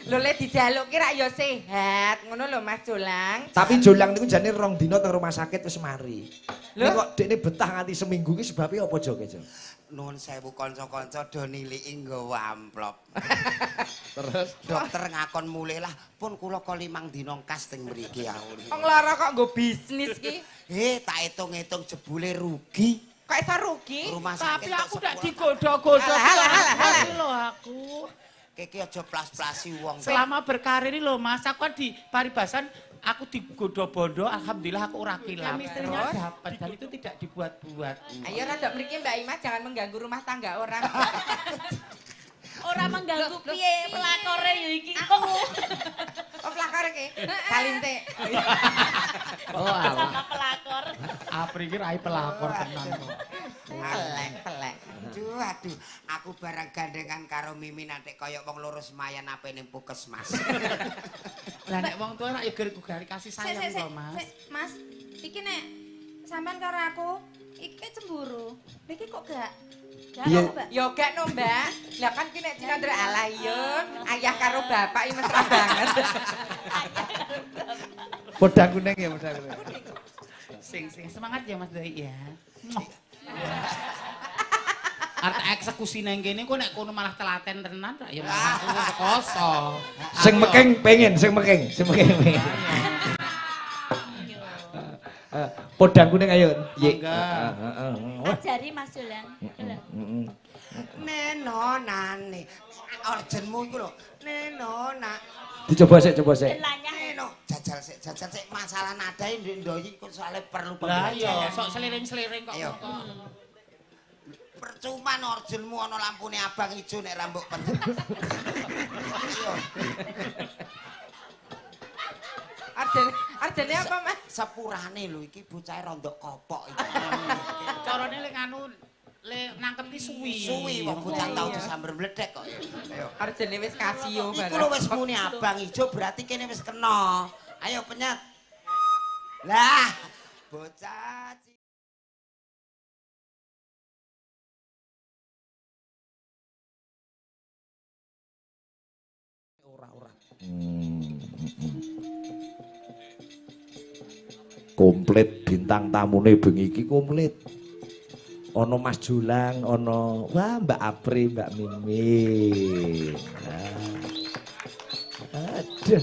Lho lek dijalukke rak ya sehat, ngono lho Mas Jolang. Tapi Jolang niku jane 2 dina teng rumah sakit wis mari. Lho Nek kok dekne betah nganti seminggu ki sebabe apa Jo? Nuwun sewu kanca-kanca do niliki nggawa amplop. Terus Dokter ngakon mulih lah pun kula kok 5 dina kas teng mriki aku. wong lara kok nggo bisnis ki. Tak hitung-hitung jebule rugi. Kok iso rugi? Rumah sakit. Tapi aku udah digoda-goda lho aku. Kiki aja plas-plasi wong. Selama berkarir ini loh Mas, aku kan di paribasan aku digoda bondo, alhamdulillah aku ora kilap. Chemistry-nya dapat dan itu tidak dibuat-buat. Ayo rada mriki Mbak Ima jangan mengganggu rumah tangga orang. Ora mengganggu piye pelakore ya iki. Oh pelakor iki. Salinte. Sama pelakor. Aprikir ai pelakor tenan kok. Pelek. Aduh, aku bareng gandengan karo Mimin nanti kaya wong loro semayan apa ning puskesmas. Lah nek wong tuwa nek ya gari kasih sayang kok Mas. Mas, iki nek sampean karo aku iki cemburu. Iki kok gak Iya. Mbak. Yo gak no Mbak. Lah kan ki nek Cikandra alah yo ayah karo bapak iki mesra banget. podang kuning ya, podang kuning. Sing semangat ya Mas Doi ya. Arti eksekusi nang kene kok nek kono malah telaten tenan ra ya malah kosong. Sing mekeng pengen, sing mekeng pengen. Podang kuning ayo. Ajari Mas Jolang. Nenonane. Orjenmu iku lho. Nenona. Dicoba sik. Neno, jajal sik masalah nadae ndoyi kok soalnya perlu Lah pembelajaran. iya, sok seliring-seliring kok. Ayo. Percuma orjenmu ana lampune abang ijo nek rambut pencet. Arjane apa Mas? Sepurane lho iki bocahe rondok kopok iki. Carane lek anu le nangkep ki suwi. Suwi wong bocah tau disamber mledek kok. Ayo. Arjane wis kasio Iku lho wis muni abang ijo berarti kene wis kena. Ayo penyet. Lah, bocah Ora. Komplit bintang tamune bengi iki komplit. Ana Mas Jolang, ana Mbak Apri, Mbak Mimin. Aduh.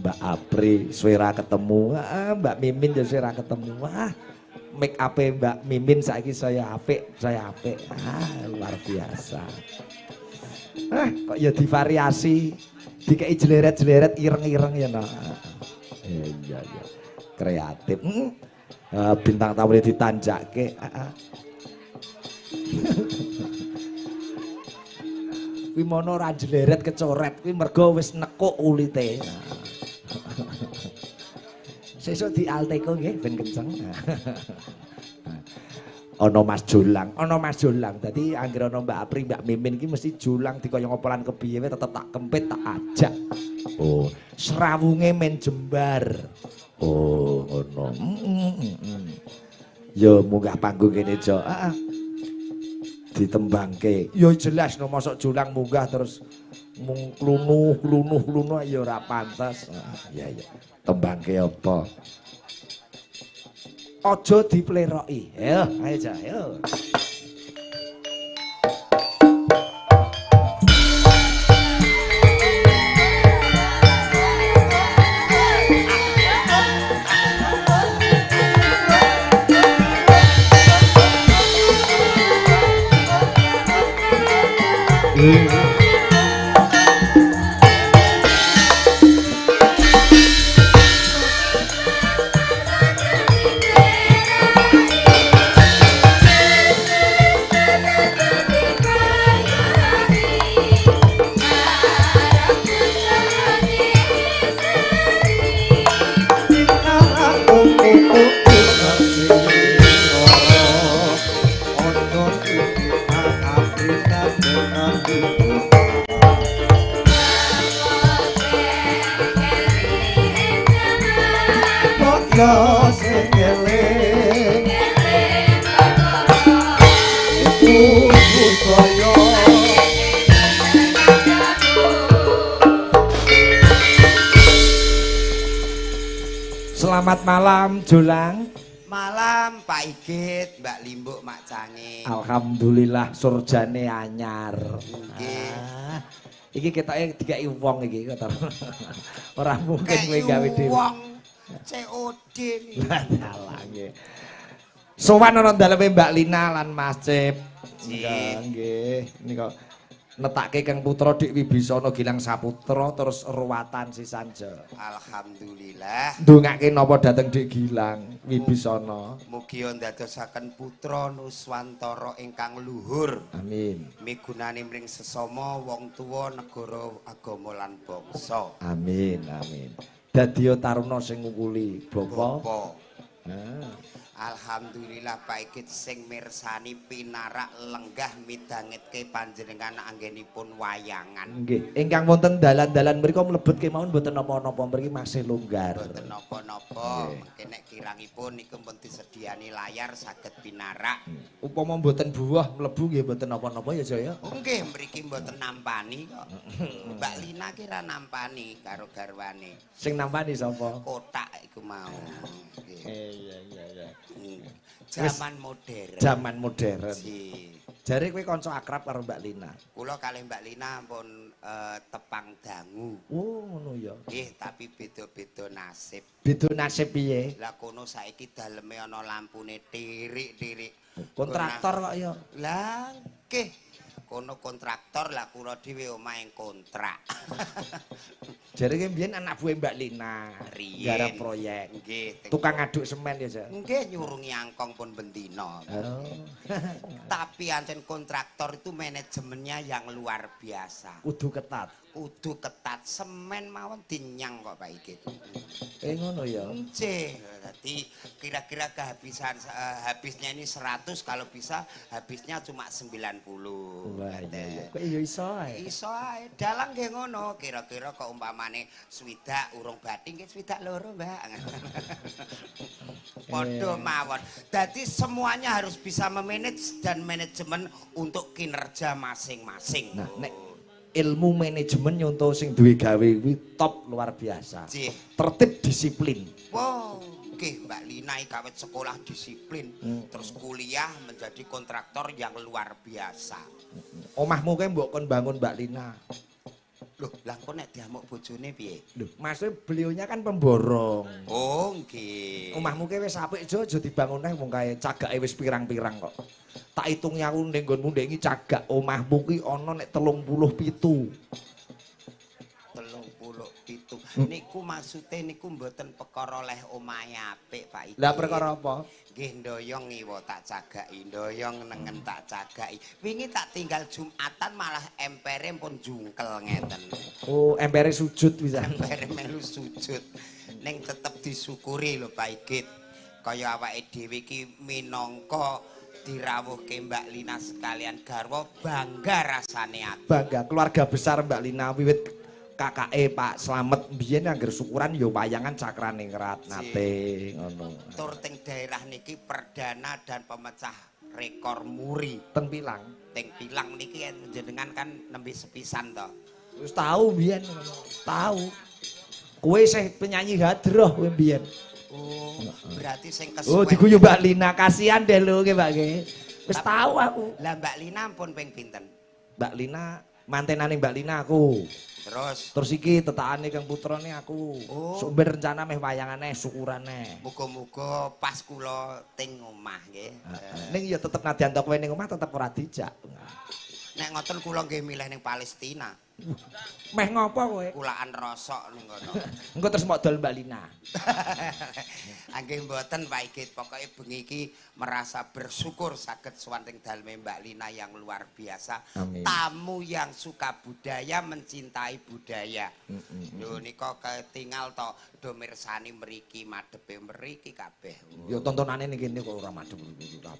Mbak Apri suwera ketemu, Mbak Mimin ya suwera ketemu. Make up Mbak Mimin saiki saya apik. Luar biasa. Kok ya divariasi, dikei jeleret-jeleret ireng-ireng ya no. Iya. Kreatif. Bintang tamu ditanjake. Kuwi mono ora jeleret kecoret, kuwi mergo wis nekuk kulite. Sesuk dialteko nggih ben kenceng. Ana Mas Jolang. Dadi anggere ana Mbak Apri, Mbak Mimin iki mesti Jolang dikaya ngopolan kepiye wae tetep tak kempit tak ajak. Oh, serawunge men jembar. Oh, ngono. Ya munggah panggung kene, Jo. Ditembangke. Ya jelas no mosok Jolang munggah terus mung klunuh ya ora pantes. Ya. Tembangke apa? Aja dipleroki. Ayo, ayo. Selamat malam, Julang. Malam Pak Igit, Mbak Limbuk, Mak Cange. Alhamdulillah surjane anyar. Nggih. Iki ketoke dikai wong iki kata. Ora mungkin kowe gawe dhewe. Wong COD nih. Dalah nggih. Sowan ana daleme Mbak Lina lan Mas Cip. Nggih. Nggih. Nika netake Kang Putra Dik Wibisana Gilang Saputra terus ruwatan Sisanja. Alhamdulillah. Ndongake napa dhateng Dik Gilang Wibisana. Mugi ndadosaken putra Nuswantara ingkang luhur. Amin. Migunani mring sesama wong tuwa negara agama lan bangsa. Amin, amin. Dadi taruna sing ngukuli bapa. Bapa. Ah. Alhamdulillah Pak Igit sing mirsani pinarak lenggah midhangetke panjenengan anggenipun wayangan. Nggih, ingkang wonten dalan-dalan mriku mlebet kemawon mboten napa-napa mriki masih longgar. Mboten napa-napa, mengke nek kirangipun niku pun disediani layar saged pinarak. Upama mboten buah mlebu nggih mboten napa-napa ya Jaya. Oh nggih mriki mboten nampani kok. Mbak Lina kira nampani karo garwane. Sing nampani sapa? Kotak iku mau. Nggih. Iya. Zaman modern. Zaman modern. Si. Jare kowe kanca akrab karo Mbak Lina. Kula kalih Mbak Lina pun tepang dangu. Oh, ngono ya. Nggih, tapi beda-beda nasib. Beda nasib piye? Lah kono saiki daleme ana lampune tirik-tirik. Kontraktor kok ya. Lah nggih. Kono kontraktor lah kula dhewe omahe kontrak. Jare ki mbiyen anak buah Mbak Lina. Riyen. Garap proyek. Nggih. Tukang aduk semen ya, Jan. Nggih nyurungi angkong pun bendina. Oh. Tapi ancen kontraktor itu manajemennya yang luar biasa. Kudu ketat. Kudu ketat, semen mawon dinyang kok Pak Igit. Ngono ya. Nggih. Jadi kira-kira kehabisan habisnya ini 100, kalau bisa habisnya cuma 90. Wah, iya. Kok iya iso ae. Iso ae, dalang nggih ngono. Kira-kira kok umpamane swidak urung bathing nggih swidak loro, Mbak. Padha mawon. Dadi semuanya harus bisa memanage dan manajemen untuk kinerja masing-masing. Nah, nek ilmu manajemen nyonto sing duwe gawe kuwi top luar biasa. Nggih. Tertib disiplin. Wow, nggih Mbak Lina kawit sekolah disiplin, terus kuliah menjadi kontraktor yang luar biasa. Omahmu kae mbok kon bangun Mbak Lina. Loh, lah kok nek diamuk bojone piye? Loh, maksudnya beliaunya kan pemborong. Oh, nggih. Omahmu kae wis apik jo aja dibangun neh wong kae cagake wis pirang-pirang kok. Tak hitungi aku ning nggonmu ndek iki cagak omahmu kuwi ana nek 37. 37. Niku maksude niku mboten perkara oleh omahe apik, Pak Igit. Lah perkara apa? Nggih ndoyong ngiwa tak cagaki, ndoyong nengen tak cagaki. Wingi tak tinggal Jumatan malah empere pun jungkel ngeten. Oh, empere sujud pisan. Empere melu sujud. Ning tetep disyukuri lho Pak Igit. Kaya awake dhewe iki minangka dirawuhke Mbak Lina sekalian garwa bangga rasane ati. Bangga keluarga besar Mbak Lina wiwit kakake Pak Slamet mbiyen angger syukuran ya wayangan Cakraningrat nate ngono. Tur teng daerah niki perdana dan pemecah rekor muri. Ten Pilang. Teng Pilang niki jenengan kan nembe sepisan to. Wis tahu mbiyen ngono. Tahu. Kowe sih penyanyi hadroh kowe mbiyen. Oh, berarti sing Oh, kesuwen. diguyu Mbak Lina, kasihan deh lho nggih Mbak nggih. Wis tahu aku. Lah Mbak Lina pun ping pinten? Mbak Lina mantenane Mbak Lina aku. Terus iki tetakane Kang Putrane aku. Oh. Sumber rencana meh wayangane syukurane. muga-muga pas kula teng omah nggih. Ning ya tetep nadyan to kowe ning omah tetep ora dijak. Nek ngoten kula nggih milih ning Palestina. Meh ngopo kowe? Kulaan rosok ning kono. Engko terus mok dol Mbak Lina. Nggih mboten Pak Igit, pokoke bengi iki merasa bersyukur saged sowanting daleme Mbak Lina yang luar biasa. Amin. Tamu yang suka budaya, mencintai budaya. Lho nika ketinggal to do mirsani mriki madhepe mriki kabeh. Ya tontonane ning kene kok ora madhep.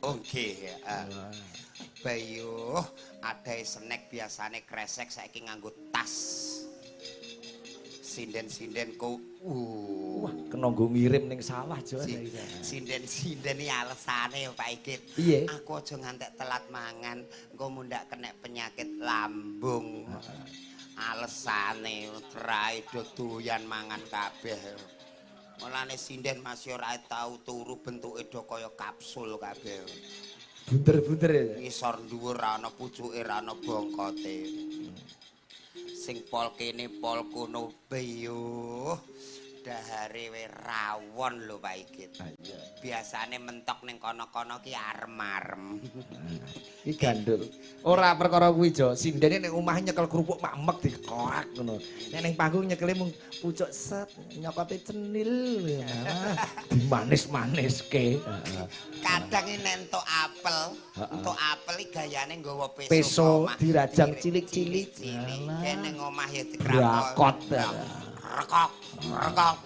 Oh nggih. Bayuh, adae snack biasane kresek saiki nganggo tas. Sinden-sinden ku Wah, kena nggo ngirim ning sawah jo. sinden-sinden iki alesane Pak Igit. Piye? Aku aja ngantek telat mangan, engko mundak kena penyakit lambung. Alesane trae do doyan mangan kabeh. Mulane sinden masih ora tau turu bentuke do kaya kapsul kabeh. Bunter-bunter ya. Ngisor dhuwur ra ana pucuke ra ana bongkote. Sing pol kene pol kono beyo. Dahare we rawon lho Pak Igit. Biasane mentok ning kono-kono ki arem-arem. Iki gandul. Ora perkara kuwi Jo, sindene ning omah nyekel kerupuk mamek dikoak ngono. Nek ning panggung nyekele mung pucuk set nyokote cenil. Dimanis-maniske. Kadang entuk apel, entuk apel iki gayane nggawa peso. Peso omah. dirajang cilik-cilik. Kene ngomah ya Brakot. rekok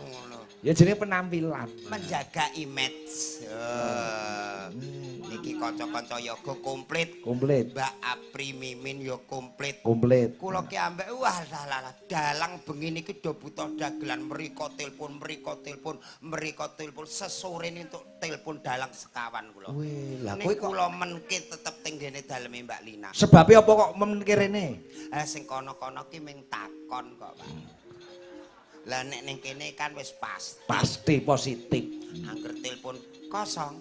ngono. Ya jenenge penampilan. Menjaga image. Niki kanca-kanca yoga komplit. Komplit. Mbak Apri Mimin ya komplit. Komplit. Kula ki ambek wah lah dalang bengi niki do butuh dagelan mriko telepon sesore entuk telepon dalang sekawan kula. Weh, lah Ning kowe kok kula menke tetep teng gene daleme Mbak Lina. sebabe apa kok menke rene? Sing kono-kono ki ming takon kok, Pak. Lah nek ning kene kan wis pasti. Pasti positif. Angger telepon kosong.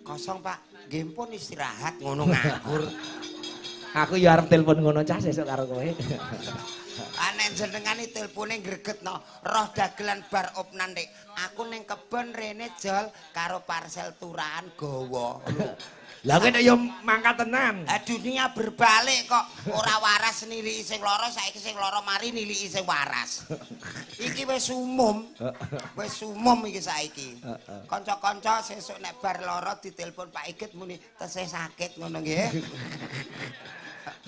Kosong, Pak. Nggih pun istirahat ngono nganggur. Aku ya arep telepon ngono cah sesuk karo kowe. Nek jenengane telepone gregetno, roh dagelan bar opnan Dik. Aku ning kebon rene jol karo parcel turahan gawa. Lah kowe nek ya mangkat tenan. Dunia berbalik kok. Ora waras niliki sing lara, saiki sing lara mari niliki sing waras. Iki wis umum. Wis umum iki saiki. Kanca-kanca sesuk nek bar lara ditelepon Pak Igit muni tesih sakit ngono nggih.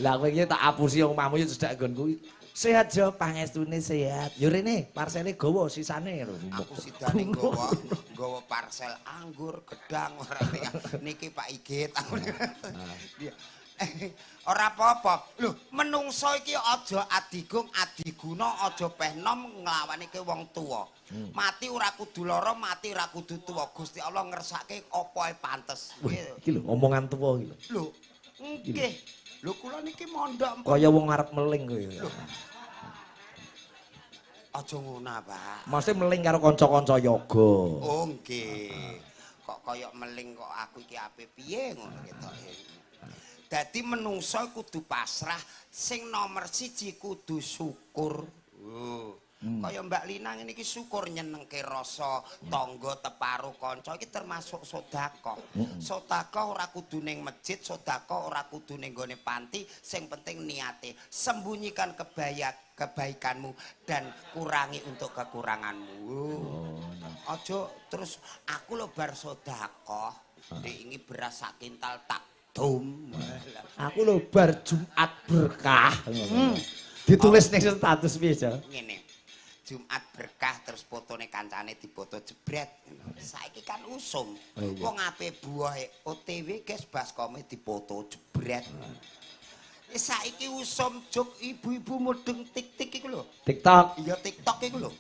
Lah kowe iki tak apusi omahmu ya cedak nggon kuwi. Sehat Jo, pangestune sehat. Yo rene parsele gawa sisane lho. Aku sidane nggawa parcel anggur, gedang ora niki Pak Igit. Ora apa-apa. Lho, menungso iki aja adigung adiguna, aja peh nom nglawanike wong tuwa. Mati ora kudu lara, mati ora kudu tuwa. Gusti Allah ngersake apa ae pantes. Iki lho omongan tuwa iki lho. Lho, nggih. Lho kula niki mondok. Kaya wong arep meling kowe. Aja ngono, Pak. Mesti meling karo kanca-kanca yoga. Oh nggih. Kok kaya meling kok aku iki ape piye ngono ketoke. Dadi menungso kudu pasrah, sing nomor 1 kudu syukur. Kaya Mbak Lina ngene iki syukur nyenengke rasa tangga teparu kanca iki termasuk sedekah. Sedekah ora kudu ning masjid, sedekah ora kudu ning gone panti, sing penting niate. Sembunyikan kebaikanmu dan kurangi untuk kekuranganmu. Aja terus aku lho bar sedekah, ini beras sak kintal tak dum. Aku lho bar Jumat berkah. Ditulis ning status piye, Jo? Ngene. Jumat berkah terus fotone kancane dipoto jebret. Saiki kan usum. Wong ape buahe OTW guys baskome dipoto jebret. Saiki usum juk ibu-ibu mudeng tik-tik iku lho. TikTok. Iya TikTok iku lho.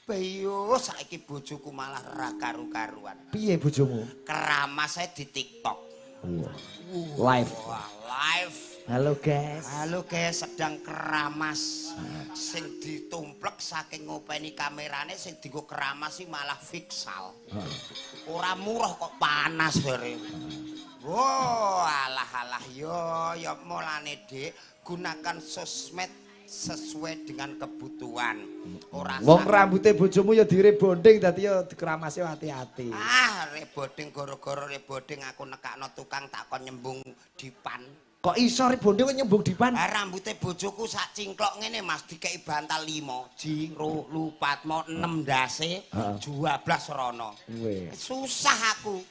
Bayo saiki bojoku malah ra karu-karuan. Piye bojomu? Keramas saya di TikTok. Live. Wah, live. Halo guys. Halo guys, sedang keramas. Sing ditumplek saking ngopeni kamerane sing dienggo keramas sih malah fiksal. Ora murah kok panas bare. Wow, alah yo mulane Dik, gunakan sosmed sesuai dengan kebutuhan. Ora Wong rambute bojomu ya direbonding dadi ya dikeramasi hati-hati. Rebonding gara-gara rebonding aku nekakno tukang takon nyembung dipan. Kok iso rebonding kok nyembung dipan? Rambute bojoku sak cingklok ngene Mas dikei bantal 5, ji, ro, lu, pat, mo 6 ndase, 12 rono. Susah aku.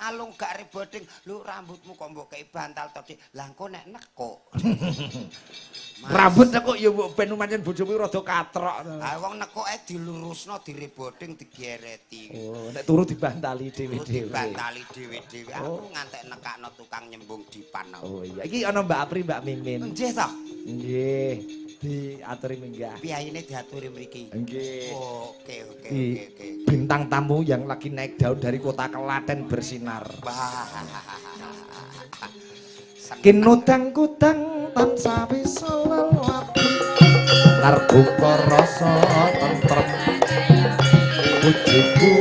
Alung gak rebonding, lu rambutmu kok mbok kei bantal to Dik. Lah engko nek nekuk. Rambut nekuk ya mbok ben pancen bojomu rada katrok. Wong nekuk ae dilurusno, direbonding, digereti. Oh, nek turu dibantali dhewe-dhewe. Dibantali dhewe-dhewe. Aku ngantek nekakno tukang nyembung dipan. Oh iya, iki ana Mbak Apri, Mbak Mimin. Nggih to? Nggih, diaturi minggah. Piyayine diaturi mriki. Nggih. Oke. Bintang tamu yang lagi naik daun dari kota Klaten bersinar. Kinudang-kudang tansah bisa lelati larbuka rasa tentrem bojoku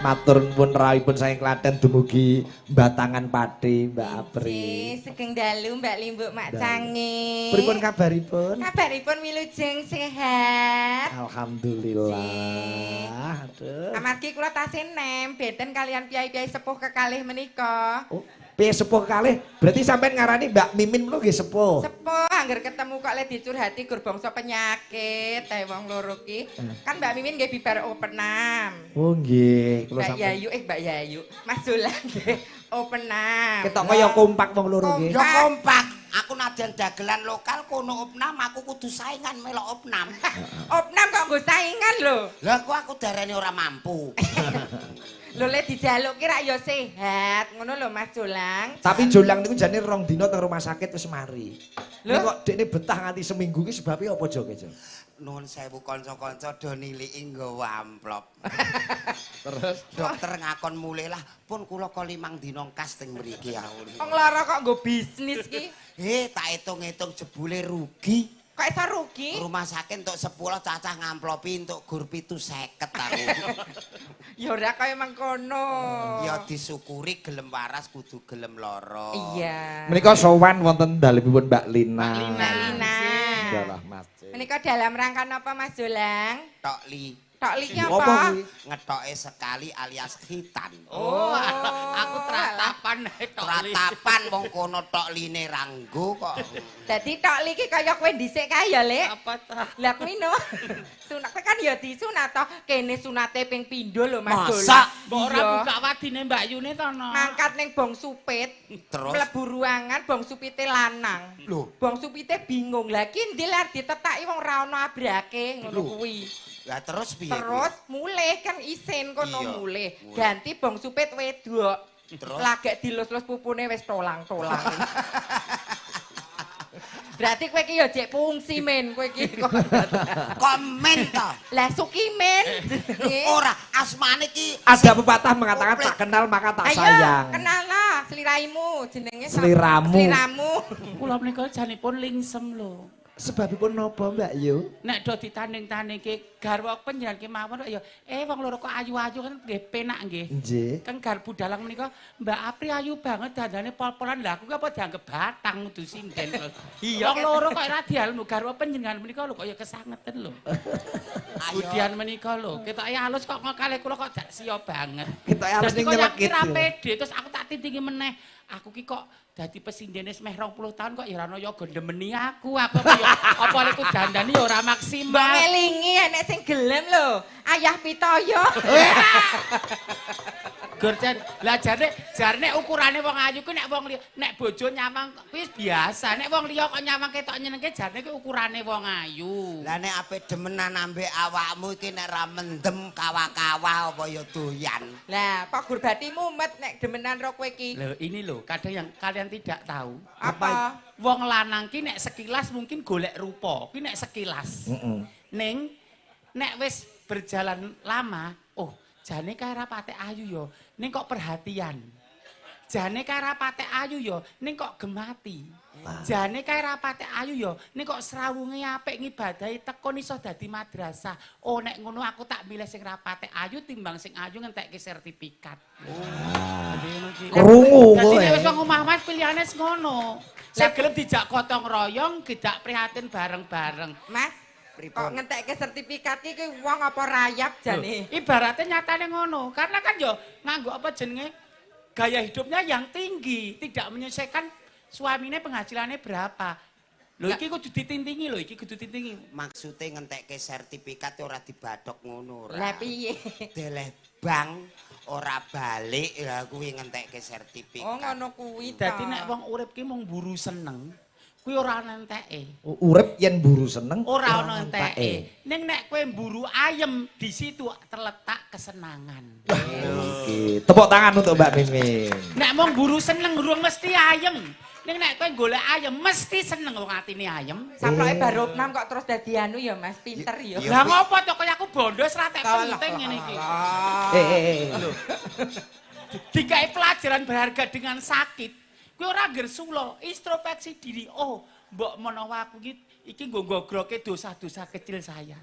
matur nuwun rawuhipun saking Klaten dumugi Batangan Pati Mbak Apri. Sugeng dalu Mbak Limbuk Mak Cange. Pripun kabaripun? Kabaripun wilujeng sehat. Alhamdulillah. Aduh. Amargi kula tasih nem beten kalian piyai-piyai sepuh kekalih menika. Oh, piye sepuh kalih? Berarti sampean ngarani Mbak Mimin lho nggih sepuh. Sepuh angger ketemu kok le dicurhati gur bangsa penyakit ae wong loro ki. Kan Mbak Mimin nggih bibar openan. Oh nggih, kula Mbak sampean. Yayu Mbak Yayu. Mas Dolan nggih openan. Ketok kaya kompak wong loro nggih. Ya kompak. Aku nadyan dagelan lokal kono opnam aku kudu saingan melok opnam. Opnam kok nggo saingan lho. Lah aku darani ora mampu. Lho le dijaluki rak ya sehat. Ngono lho Mas Jolang. Tapi Jolang niku jane 2 dina teng rumah sakit wis mari. Lho? Nek kok dekne betah nganti seminggu ki sebabe apa Jo? Nuwun sewu kanca-kanca do niliki nggawa amplop. Terus Dokter ngakon mulih lah pun kula kok 5 dina kas teng mriki ya. Wong lara kok nggo bisnis ki. Tak hitung-hitung jebule rugi. Kok iso rugi? Rumah sakit untuk 10 cacah ngamplopi untuk gur 750 aku. Ya ora kaya mengkono. Ya disyukuri gelem waras kudu gelem lara. Iya. menika sowan wonten dalemipun Mbak Lina. Mbak Lina. Yalah Mas. Menika dalam rangka napa Mas Jolang? Tok li. Tok li Apa apa? kuwi? Ngetoke sekali alias khitan. Oh, aku teratapan Ratapan wong kono tok line ranggo kok. Dadi tok li ki kaya kowe dhisik kae ya, Lek. Apa ta? Lah kuwi no. Sunat kan ya disunat toh. Kene sunate ping pindho lho Mas Jolang. Masa? Mbok ora Iya. buka wadine Mbak Yune to no. Mangkat ning Bong Supit. Terus? Mlebu ruangan Bong Supite lanang. Lho. Bong Supite bingung. Lah ki ndi lar ditetaki wong ra ono abrake ngono Lho. kuwi. Lah terus piye? Terus mulih kan isin kono Iya, mulih. mulih. Ganti Bong Supit wedok. Terus? Lagek dilus-lus pupune wis tolang-tolang. Berarti kowe iki ya jek fungsi men kowe iki kok. Komen to. Lah Suki men. Ora asmane ki Ada pepatah mengatakan tak kenal maka tak Ayo, sayang. kenal lah seliraimu jenenge sapa? Seliramu. Seliramu. Kula menika janipun lingsem lho. Sebabipun napa Mbak Yu? Nek do ditanding-tandingke garwa panjenengan kemawon kok ya wong loro kok ayu-ayu kan nggih penak nggih. Nggih. Kan garbu dalang menika Mbak Apri ayu banget dandane pol-polan lah aku apa dianggep batang kudu sinden. Iya, Wong loro kok ora dialmu garwa panjenengan menika lho kok ya kesangeten lho. Budian menika lho, ketoke halus kok kalih kula kok dak sia banget. Ketoke halus ning nyelekit. Kira pede terus aku tak tindingi meneh. Aku ki kok dadi pesindene meh 20 tahun kok ya ora ono yoga ndemeni aku apa ya apa lek ku dandani ya ora Mbok maksimal. ngelingi enek sing gelem lho. Ayah Pitoyo. Gorjan, lah jarne ukurane wong ayu ku nek wong liya nek bojo nyawang wis biasa. Nek wong liya kok nyawang ketok nyenengke jarne ku ukurane wong ayu. Lah nek ape demenan ambek awakmu iki nek ra mendem kawa-kawa apa ya doyan. Lah, Pak Gurbati mumet nek demenan ro kowe iki. Loh, ini loh, kadang yang kalian tidak tahu. Apa? Wong lanang ki nek sekilas mungkin golek rupa, ki nek sekilas. Ning nek wis berjalan lama, oh, jane kae ra patek ayu ya, ning kok perhatian. Jane kae ra patek ayu ya, ning kok gemati. Jane kae ra patek ayu ya, ning kok srawunge apik ngibadahi tekon iso dadi madrasah. Oh, nek ngono aku tak milih sing ra patek ayu timbang sing ayu ngentekke sertifikat. Krungu Dadi kowe. nek wis wong omah mas pilihane ngono. Lah gelem dijak gotong royong, tidak prihatin bareng-bareng. Mas, kok ngentekke sertifikat iki wong apa rayap jane? Ibaratnya nyatane ngono, karena kan yo nganggo apa jenenge gaya hidupnya yang tinggi, tidak menyelesaikan suaminya penghasilannya berapa. Lho iki kudu ditintingi lho, iki kudu ditintingi. Maksude ngentekke sertifikat ora dibadhok ngono ora. Lah piye? Deleh bank ora balik ya kuwi ngentekke sertifikat. Oh ngono kuwi Dadi ta. nek wong urip ki mung mburu seneng, kuwi ora ana enteke. Urip yen mburu seneng Ora ana enteke. Ning nek kowe mburu ayem, di situ terletak kesenangan. Oke, tepuk tangan untuk Mbak Mimin. Nek mung mburu seneng urung mesti ayem. Ning nek kowe golek ayem mesti seneng wong atine ayem. Samploke baru 6 kok terus dadi anu ya Mas, pinter ya. Lah ngopo to kaya aku bondo ora tek penting ngene iki. Dikai pelajaran berharga dengan sakit. Kowe ora gersula, introspeksi diri. Oh, mbok menawa aku iki nggo gogroke dosa-dosa kecil saya.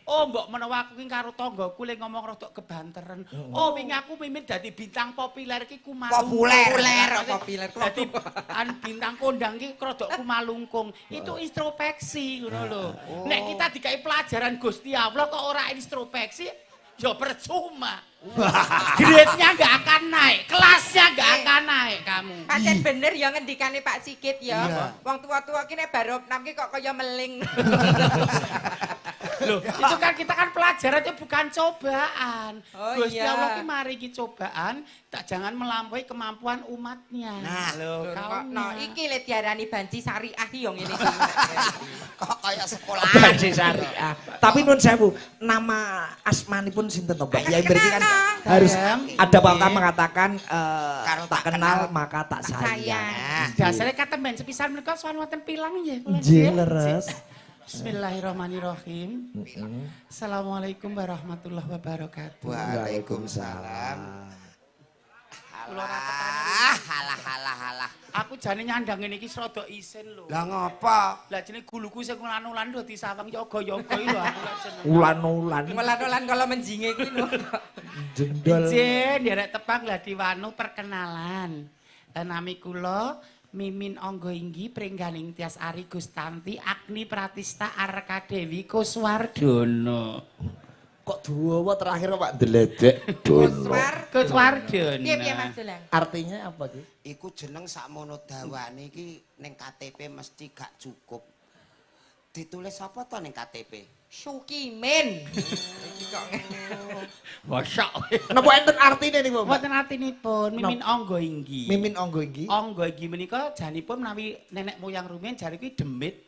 Oh, mbok menawa aku iki karo tanggaku le ngomong rada kebanteren. Oh, wingi aku mimin dadi bintang populer iki Populer. Dadi bintang kondang iki rada kumalungkung. Itu introspeksi ngono lho. Nek kita dikai pelajaran Gusti Allah kok ora introspeksi, ya percuma. Grade-nya nggak akan naik, kelasnya nggak akan naik kamu. Pancen bener ya ngendikane Pak Sigit ya. Wong tua-tua ki nek baru 6 ki kok kaya meling. Loh, itu kan kita kan pelajaran itu bukan cobaan. Oh, Gusti iya. Allah ki mari ki cobaan, tak jangan melampaui kemampuan umatnya. Nah, loh, No, iki le diarani banci syariah ki yo ngene iki. Kok kaya sekolah. Banci syariah. Tapi nun sewu, nama asmanipun sinten to Mbak? Ya berarti kan harus ada pepatah mengatakan tak kenal maka tak sayang. Dasarnya kata ben sepisan menika sowan wonten pilang nggih. Nggih leres. Bismillahirrahmanirrahim. Assalamualaikum warahmatullahi wabarakatuh. Waalaikumsalam. Halah. Aku jane nyandang ngene iki rada isin lho. Lah ngopo? Lah jenenge guluku sing ulan-ulan dadi sawang yoga-yoga iki lho aku lak jeneng. Ulan-ulan. Melan-melan kala menjinge kuwi lho. Jendol. Jen, derek tepang Gladi Wanu perkenalan. Nami kula Mimin Angga Inggi Pringganing Tias Ari Gustanti Agni Pratista Arka Dewi Kuswardono. Kok dawa terakhir Pak Deledek. Kuswardono. Piye Mas Dolang? Artinya apa ki? Iku jeneng sakmono dawane iki ning KTP mesti gak cukup. Ditulis apa to ning KTP? Sukimin. Iki kok Masya. Napa enten artine niku, Mbak? Mboten artinipun Mimin Angga Inggi. Mimin Angga Inggi. Angga Inggi menika janipun menawi nenek moyang rumiyin jare kuwi demit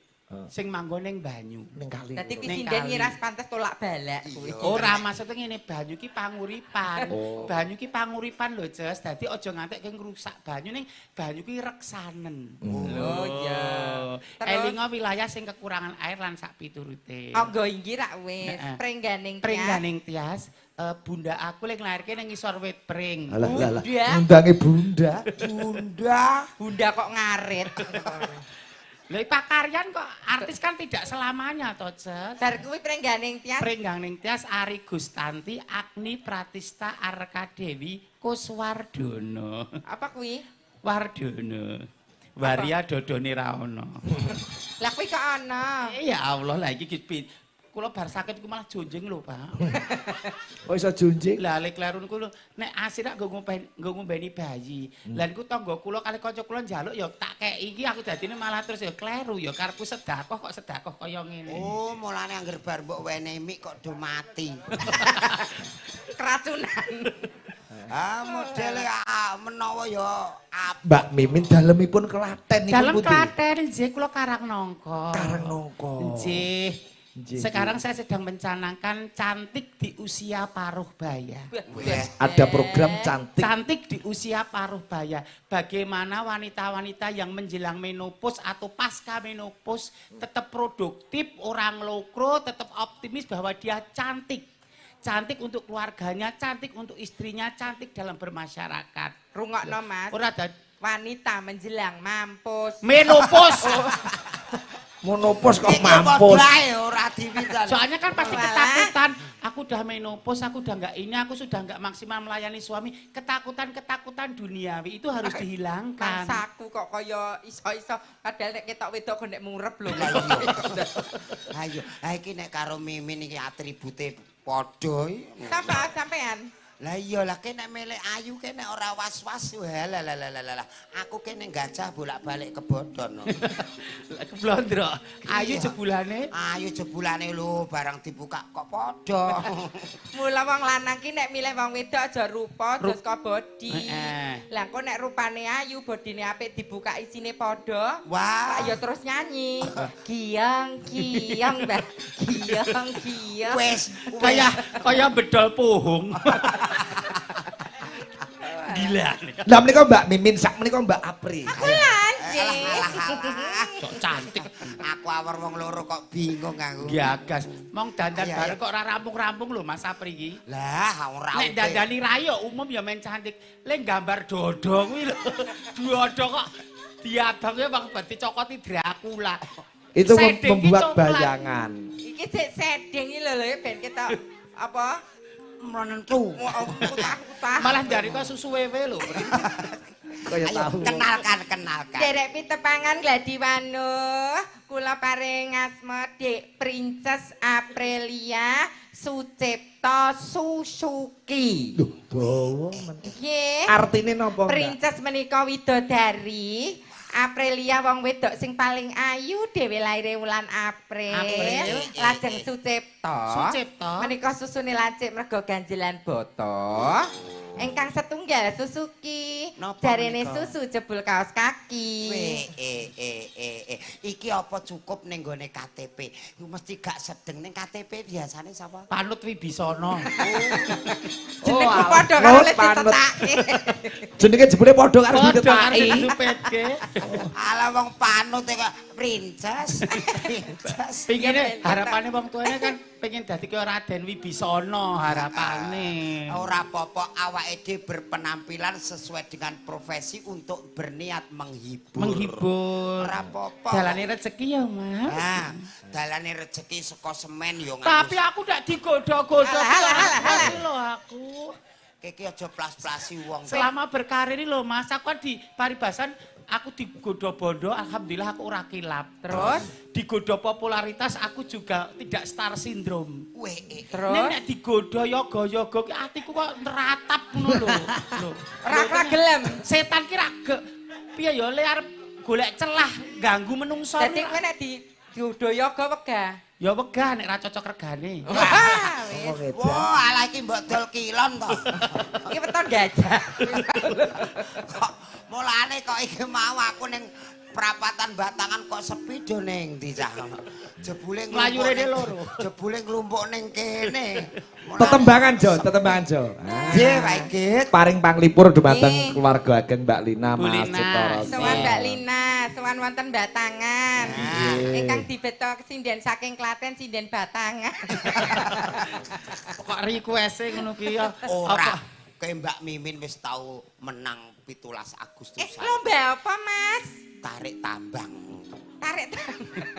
sing manggon ning banyu. Ning kali. dadi kuwi Ning sinden kali. ngiras pantes tolak balak kuwi. Ora maksudnya ngene banyu ki panguripan. Banyu ki panguripan lho, Jes. Dadi aja ngantek ngrusak banyu ning banyu ki reksanen. Oh iya. Terus? Elinga wilayah sing kekurangan air lan sak piturute. Angga Inggi rak wis Heeh. Pringganing Tias. Pringganing Tias, bunda aku lek nglairke ning ngisor wit pring. Alah. Bunda. Undange bunda. Bunda kok ngarit. Lha pakaryan kok artis kan tidak selamanya to, Jes. Bar kuwi Pringganing Tias. Pringganing Tias Ari Gustanti Agni Pratista Arka Dewi Kuswardono. Apa kuwi? Wardono. Waria dodone ra ono. Lah kuwi kok ana. Ya Allah, lah iki kula bar sakit ku malah jonjing lho, Pak. Oh iso junjing. Lah lek klerun ku nek asir nggo ngombeni bayi. Lah niku tangga kula kali kanca kula njaluk ya tak keki iki aku dadine malah terus ya kleru ya karepku sedekah kok sedekah kaya ngene. Oh, mulane angger bar mbok wenehi mik kok do mati. Keracunan. Modele menawa ya Mbak Mimin dalemipun Klaten niku Dalam pundi? Klaten nggih kula Karangnangka. Karangnangka. Nggih. Nggih, Sekarang saya sedang mencanangkan cantik di usia paruh baya. Ada program cantik. Cantik di usia paruh baya. Bagaimana wanita-wanita yang menjelang menopause atau pasca menopause tetap produktif, orang lokro, tetap optimis bahwa dia cantik. Cantik untuk keluarganya, cantik untuk istrinya, cantik dalam bermasyarakat. Rungokno Mas. Ora ada Wanita menjelang mampus. menopause. Monopos kok iki mampus. padha ae ora diwitan. Soalnya kan pasti Walah. ketakutan. Aku udah menopause, aku udah nggak ini, aku sudah nggak maksimal melayani suami. Ketakutan-ketakutan duniawi itu harus dihilangkan. Mangsaku kok kaya iso-iso padahal nek ketok wedok kok nek murep lho. Ayo, iki nek karo Mimin iki atribute padha. Sampean. Lah iya lah kene milih ayu kene ora was-was lah. Aku kene gajah bolak-balik ke bodon. Keblondro. Ayu jebulane. Ayu jebulane lho barang dibuka kok padha. Mula wong lanang ki nek milih wong wedok aja rupa, aja saka bodi. Lah kok nek rupane ayu, bodine apik dibuka isine padha. Wah. Ya terus nyanyi. Giang giang, Mbak. Giang giang. Wes Kaya bedol pohong. Gila nih. Lah menika Mbak Mimin sak menika Mbak Apri. Aku lancing. Kok cantik. Aku awar wong loro kok bingung aku. Gagas. Mong dandan Iya, bareng kok ora rampung-rampung lho Mas Apri iki. Lah ora. Nek dandani rayo umum ya main cantik. Lek gambar dodo kuwi lho. Dodo kok diadange wong berarti cokoti Dracula. Itu Seding membuat ki coklat. bayangan. Iki sik sedeng iki lho ben ketok apa? menentu. Kutah-kutah. Malah dari kok susu wewe lho. Kaya Ayo tahu. kenalkan. Derek pitepangan gladi wanuh, kula paring asma Dik Princess Aprilia Sucipta Susuki. Duh, dawa men. Nggih. Artine napa, Mbak? Princess menika widodari. Aprilia wong wedok sing paling ayu dhewe laire wulan April. April. Lajeng Sucipta. Sucipta. Menika susune lancip mergo ganjelan boto. Ingkang setunggal Suzuki. Napa Jarene menika? susu jebul kaos kaki. Iki apa cukup ning gone KTP? Mesti gak sedeng ning KTP biasane sapa? Panut Wibisono. Jenengku padha karo Panut, lek panut. ditetake. Jenenge jebule padha karo Padha ditetaki. karo supetke. Ala wong panut e kok princess. Princess. Pingine harapane wong tuane kan pengen dadi kaya Raden Wibisono harapane. Ora apa-apa awake dhewe berpenampilan sesuai dengan profesi untuk berniat menghibur. Menghibur. Ora apa-apa. Dalane rezeki ya, Mas. Nah, dalane rezeki saka semen yo Tapi aku ndak digoda-goda Alah. lho aku. Kiki aja plas-plasi wong. Selama berkarir ini loh Mas, aku kan di paribasan aku digoda bondo, alhamdulillah aku ora kilap. Terus digoda popularitas aku juga tidak star syndrome. terus Nek digoda yoga-yoga ki atiku kok neratap ngono lho. Lho. ora gelem. Setan ki ra piye ya le arep golek celah ganggu menungso. Dadi kowe nek diudo yoga wegah. Ya wegah nek ra cocok regane. Wah, wis. Wah, ala iki mbok dol kilon to. Iki weton gajah. Kok mulane kok iki mau aku ning prapatan Batangan kok sepi do ning ndi cah. Jebule Mlayu rene loro. Jebule nglumpuk ning kene. Tetembangan Jo. Nggih, Pak Igit. Paring panglipur Nggih. dumateng keluarga ageng Mbak Lina Bu Mas Lina. Cetara. Sowan Mbak Lina, sowan wonten Batangan. Nggih. Ingkang dibeto sinden saking Klaten sinden Batangan. Kok request-e ngono ki ya. Ora. Kayak Mbak Mimin wis tau menang 17 Agustusan. Lomba apa, Mas? Tarik tambang. Tarik tambang.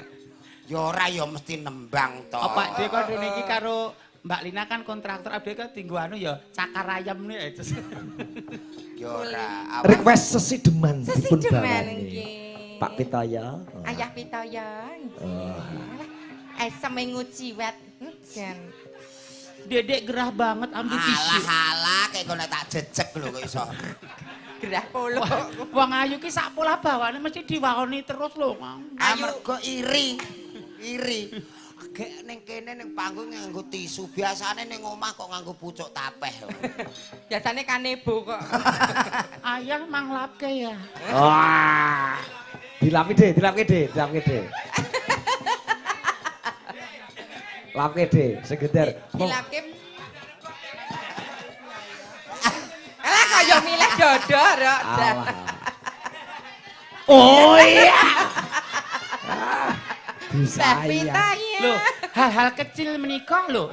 Ya ora ya mesti nembang to. Pak Dek kok niki karo Mbak Lina kan kontraktor Abdek kan tinggu anu ya cakar ayam nih. Ya ora. Request sesideman dipun Sesideman bawani. nggih. Pak Pitaya. Ayah Pitaya. Asem nguciwet. Jan. Dedek gerah banget ambil tisu. Alah kayak kono tak jejeg lho kok iso. Gerah polo. Wong ayu ki sak pola bawane mesti diwaoni terus lho. Amarga iri. Gek ning kene ning panggung nganggo tisu, biasane ning omah kok nganggo pucuk tapeh. Biasane kanebo kok. Ayah manglapke ya. Wah. Dilapke De. Lapke De, segeder. Dilapke. Alah kaya milih dodo rok. Alah. Oh iya. Bisa Mbak Pitaya. Loh, hal-hal kecil menika lho.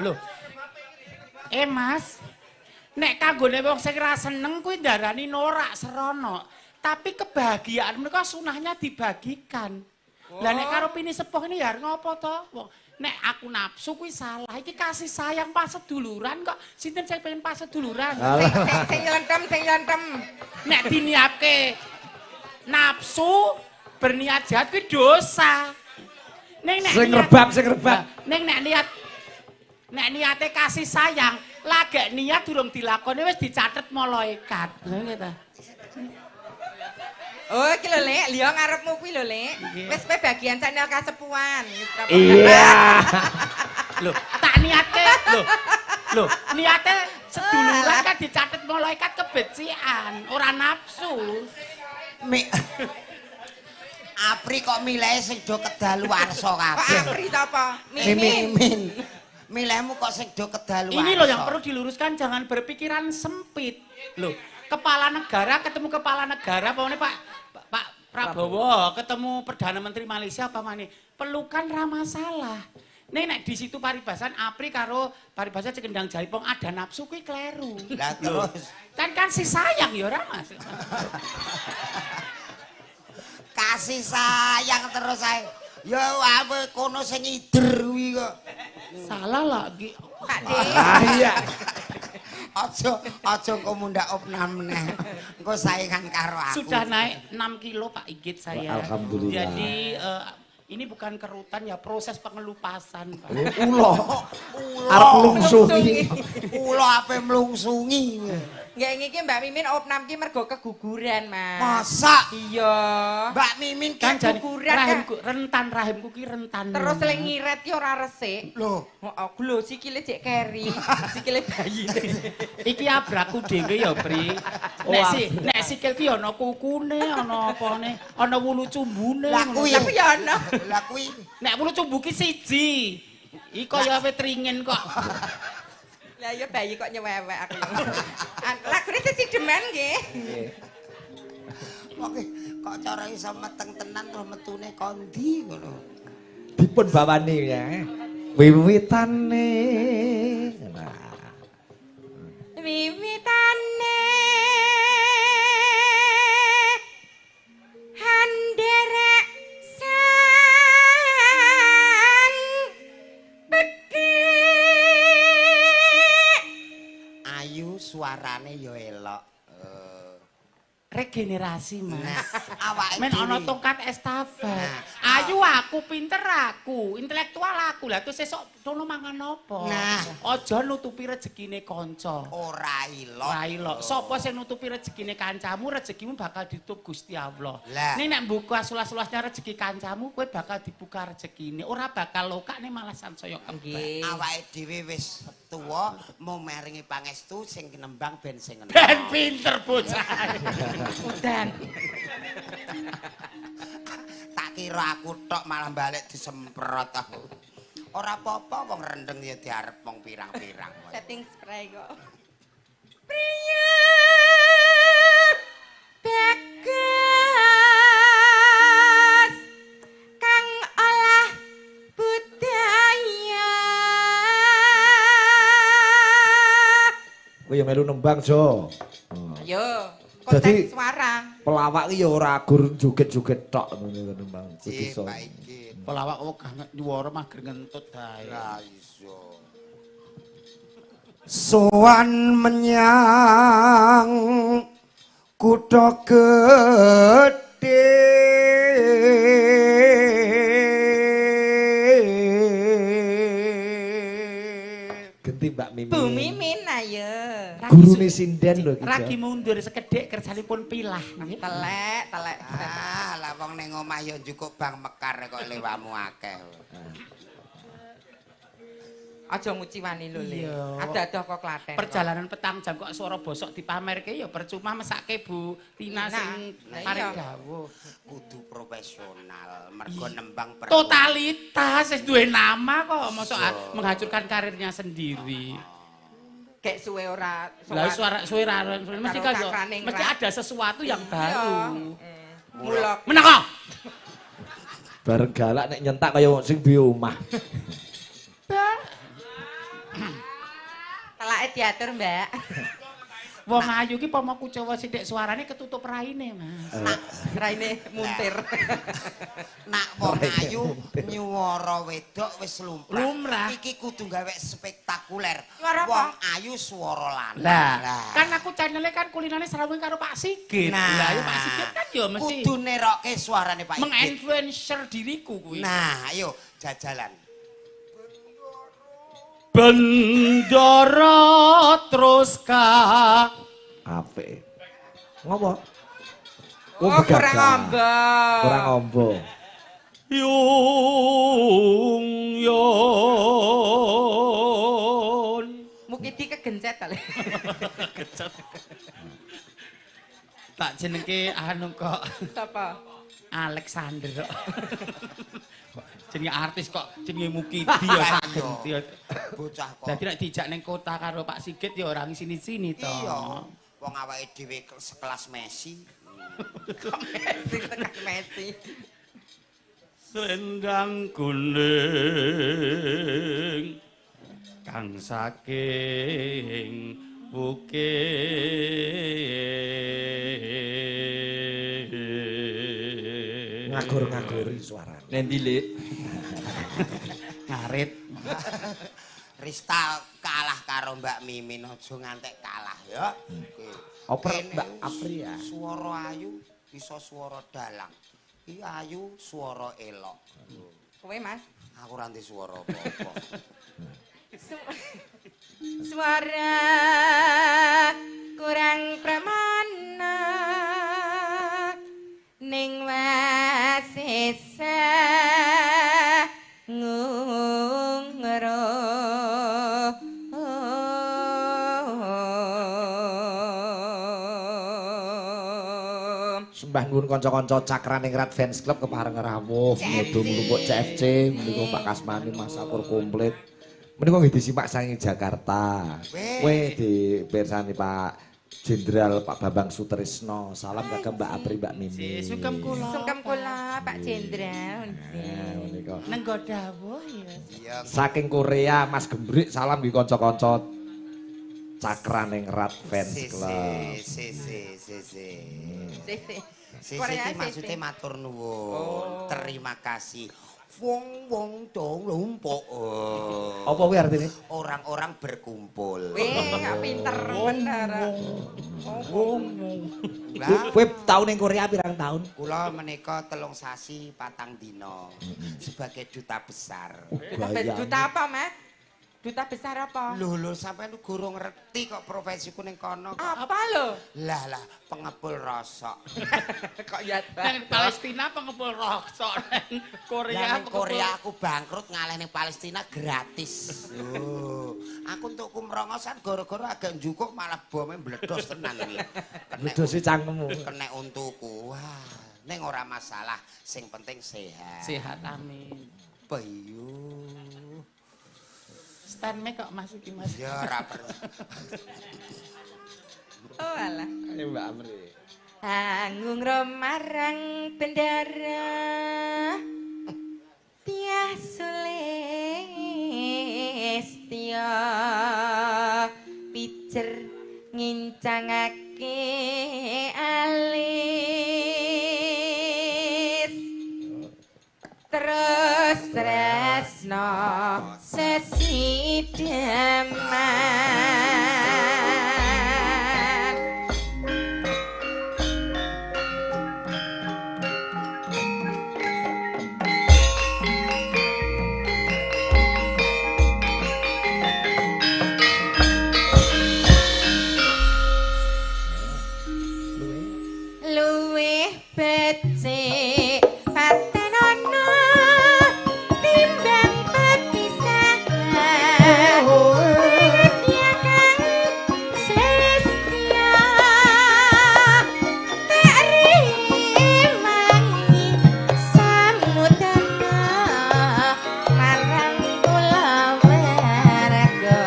Mas, nek kanggone wong sing ra seneng kuwi ndarani norak serono. Tapi kebahagiaan menika sunahnya dibagikan. Lah nek karo pini sepuh ini ya ngopo to? Nek aku nafsu kuwi salah. Iki kasih sayang pas seduluran kok. Sinten sing pengen pas seduluran? Sing nyelentem. Nek diniapke nafsu berniat jahat kuwi dosa. Ning nek Sing niat- rebab. Ning nek niate kasih sayang, lagek niat durung dilakoni wis dicatet malaikat. Lha ngene. Oh, iki lho, Lek, liya ngarepmu kuwi lho, Lek. Wis pe bagian channel kasepuan. Iya. Lho, tak niate. Lho, niate seduluran kan dicatet malaikat kebecikan, ora nafsu. Apri kok milih sing do kedaluwarsa kabeh. Apri sapa? Mimin. Milihmu kok sing do kedaluwarsa. Ini loh yang perlu diluruskan, jangan berpikiran sempit. Loh, kepala negara ketemu kepala negara, Pak Prabowo ketemu Perdana Menteri Malaysia apa mana? Pelukan ra masalah. Nek di situ paribasan Apri karo paribasan Cekendang Jaipong ada nafsu kuwi kleru. Lah terus Kan si sayang ya ora Mas. kasih sayang terus ae. Ya apa kono sing ider kuwi kok. Salah lagi. Pak Dik. Iya. Aja kok mundak opnam meneh. Engko saingan karo aku. Sudah naik 6 kilo Pak Igit saya. Alhamdulillah. Jadi ini bukan kerutan ya, proses pengelupasan Pak. Ulo. Arep lungsungi. Ulo ape mlungsungi. Nggak iki Mbak Mimin opnam ki mergo keguguran, Mas. Masa Iya. Mbak Mimin Kan jadi Keguguran, rahimku rahimku ki rentan. Terus lek ngiret ki ora resik. lho Heeh, lho sikile cek keri, sikile bayi. Iki abraku dhewe ya, Pri. Nek sikil ki ana kukune, ana apane, ana wulu cumbune. Lah kuwi. Tapi ya ana. Lah kuwi Nek wulu cumbu ki siji. Iki kaya wit ringin kok. Lah ya bayi kok nyewewek aku. Lagune sisi demen nggih. kok cara iso meteng tenan terus metune kondi ngono. Dipun bawani ya. Wiwitane. Nah. Wiwitane handerek sang bedhik Ayu suarane ya elok. Regenerasi, Mas. Nah, awake Men dhewe. ana tongkat estafet. Nah. Ayu aku, pinter aku, intelektual aku. Lah terus sesuk sono mangan apa? Nah. Aja nutupi rezekine kanca. Ora ilok. Ora ilok. Sapa sing nutupi rezekine kancamu, rezekimu bakal ditutup Gusti Allah. Lah. Nek nek mbuka sulas-sulasnya rezeki kancamu, kowe bakal dibuka rezekine. Ora bakal lokak nek malah sansaya nggih. Awake dhewe wis tuwa mung maringi pangestu sing nembang ben sing nembang. Ben pinter bocah. Udan. Tak kira aku tok malah balik disemprot aku. Ora apa-apa wong rendeng ya diarep wong pirang-pirang. Setting spray kok. Priya bagus kang olah budaya. Kowe ya melu nembang, Jo. Ayo, Dadi- konteks suara. Pelawak iki ya ora gur joget-joget tok ngono nembang. Kudu Iki iso. baiki. Pelawak kok gak nyuwara mager ngentut dae. Lah iso. Sowan menyang kutha gedhe Genti Mbak Mimin. Bu Mimin ayo. Gurune sinden lho iki. Ragi mundur sekedhik kersanipun pilah. Telek, telek. Ah, lah wong ning omah ya cukup bang mekar kok lewamu akeh. Aja nguciwani lho, Le. Iya. Ada-ada kok Klaten. Perjalanan petang jam kok suara bosok dipamerke ya percuma mesake Bu Tina sing Nah, paring iya. dawuh. Kudu profesional, mergo nembang per. Totalitas wis duwe nama kok mosok menghancurkan karirnya sendiri. Kayak suwe ora. Lah suwe ra mesti kan yo cakraning mesti ra. ada sesuatu yang Iya. baru. Mulok. Menako. Bareng galak nek nyentak kaya wong sing duwe omah. Telake diatur, Mbak. Wong ayu ki pomo Kucowo sithik suarane ketutup raine, Mas. Raine muntir. Nak wong ayu nyuwara wedok wis lumrah. Lumrah. Iki kudu gawe spektakuler. Suara apa? Wong ayu swara lanang. Lah, kan aku channelnya kan kulinane srawung karo Pak Sigit. Lah, ya Pak Sigit kan yo mesti kudu nerokke suarane Pak Igit. menginfluencer diriku kuwi. Nah, ayo jajalan. Bendara terus ka Apik. Ngopo? Oh, kurang ombo. Kurang ombo. yung yon. Mukidi kegencet kali. Tak jenenge anu kok Sapa? Alexander kok. Jenenge artis kok jenenge Mukidi ya sak genti. Bocah kok. Dadi nek dijak ning kota karo Pak Sigit ya ora sini-sini to. Iya. Wong awake dhewe sekelas Messi. Messi tekan Messi. Selendang kuning kang saking bukit Ngagur-ngaguri suarane. Nendi Lik? Ngarit. Rista kalah karo Mbak Mimin aja ngantek kalah ya. Oper Kene Mbak Apri ya. Swara ayu bisa swara dalang. Iki ayu swara elok. Kowe, Mas. Aku ora ndek swara apa-apa. Suara kurang pramana ning wasesa ngungro Sembah nuwun kanca-kanca Cakraning Rat Fans Club kepareng rawuh mudhun mlupuk CFC menika Pak Kasmani Mas Sakur komplit. Menika nggih disimak saking Jakarta. Weh dipirsani Pak Jenderal Pak Bambang Sutrisno. Salam kagem Mbak Apri Mbak Mimi. Sungkem kula Pak Jenderal. Menika. Nang dawuh ya. Iya. Saking Korea Mas Gembrik salam nggih kanca-kanca Cakraning Rat Fans Club. Sisi Korea iki maksudnya sisi. matur nuwun. Terima kasih. Wong dong lumpuk. Apa kuwi artine? Orang-orang berkumpul. Gak pinter bener. Kowe tau ning Korea pirang taun? Kula menika 3 sasi 4 dina sebagai duta besar. Duta apa, Mas? Duta besar apa? Lho sampean gurung ngerti kok profesiku ning kono kok. Apa lo? Lah pengepul rosok. Kok ya Nang Palestina pengepul rosok, nang Korea Lah ning Korea aku bangkrut ngalih ning Palestina gratis. Lho, aku entukku merongosan gara-gara agak njukuk malah bome meledos tenan iki. Mledosi cangkemmu. Kena untuku. Wah, ning ora masalah, sing penting sehat. sehat amin. Bayu. Stand make kok Mas iki Mas. Ya ora perlu. Oh alah. Ayo Mbak Amri. Anggung romarang bendara Tiah Sulistya pijer ngincangake alis terus tresno sesidaman luwih becik patenono timbang pepisahan dia kang sestia tak rimangi samudana marang kula warga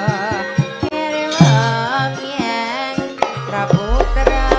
kirwong yang praputra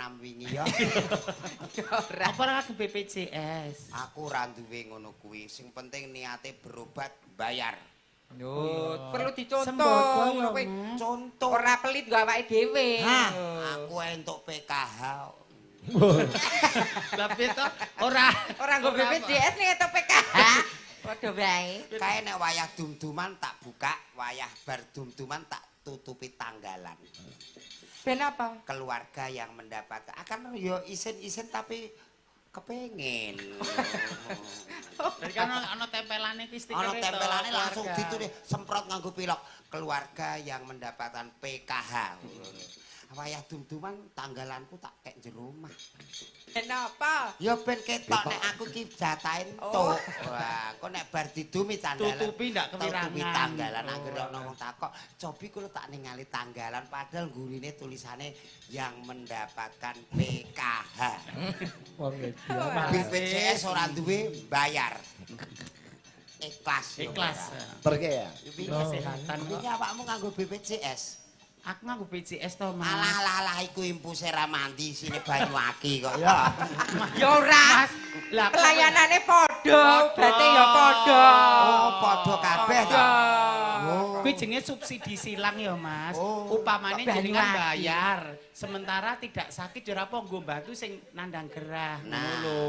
senam wingi ya. Ora. Apa ora BPJS? Aku ora duwe ngono kuwi. Sing penting niate berobat bayar. Yo, perlu dicontoh. Sembako ya, Ngono kuwi. Mas. Contoh. Ora pelit nggo awake dhewe. Hah, aku entuk PKH. Tapi to ora Ora nggo BPJS ning eto PKH. Padha wae. Kae nek wayah dum-duman tak buka, wayah bar dum-duman tak tutupi tanggalan. Ben apa? Keluarga yang mendapat akan yo isin-isin tapi kepengin. Berarti kan ana tempelane iki stiker Ana itu, tempelane langsung keluarga. ditulis semprot nganggo pilok. Keluarga yang mendapatkan PKH. Wayah dum-duman tanggalanku tak kek jero omah. Ben apa? Ya ben ketok nek aku ki jatah entuk. Wah, kok nek bar didumi tanggalan. Tutupi ndak kewirangan. Tutupi tanggalan anggere ana wong takok, "Cobi kula tak ningali tanggalan padahal gurine tulisane yang mendapatkan PKH." BPJS ora duwe bayar. Ikhlas. yo, Ikhlas. ora. Terke ya. Iki kesehatan kok. Iki awakmu nganggo BPJS. Aku nganggo BPJS to, Mas. Alah iku impuse ra mandi sine banyu aki kok ya. Ya ora. Mas, lah Pelayanane padha, obate ya padha. Oh, padha kabeh to. Oh. Kuwi jenenge subsidi silang ya, Mas. Oh. Upamane Kok jenengan banyu aki. bayar, sementara tidak sakit ya ora apa nggo bantu sing nandang gerah. Nah, Ngono lho.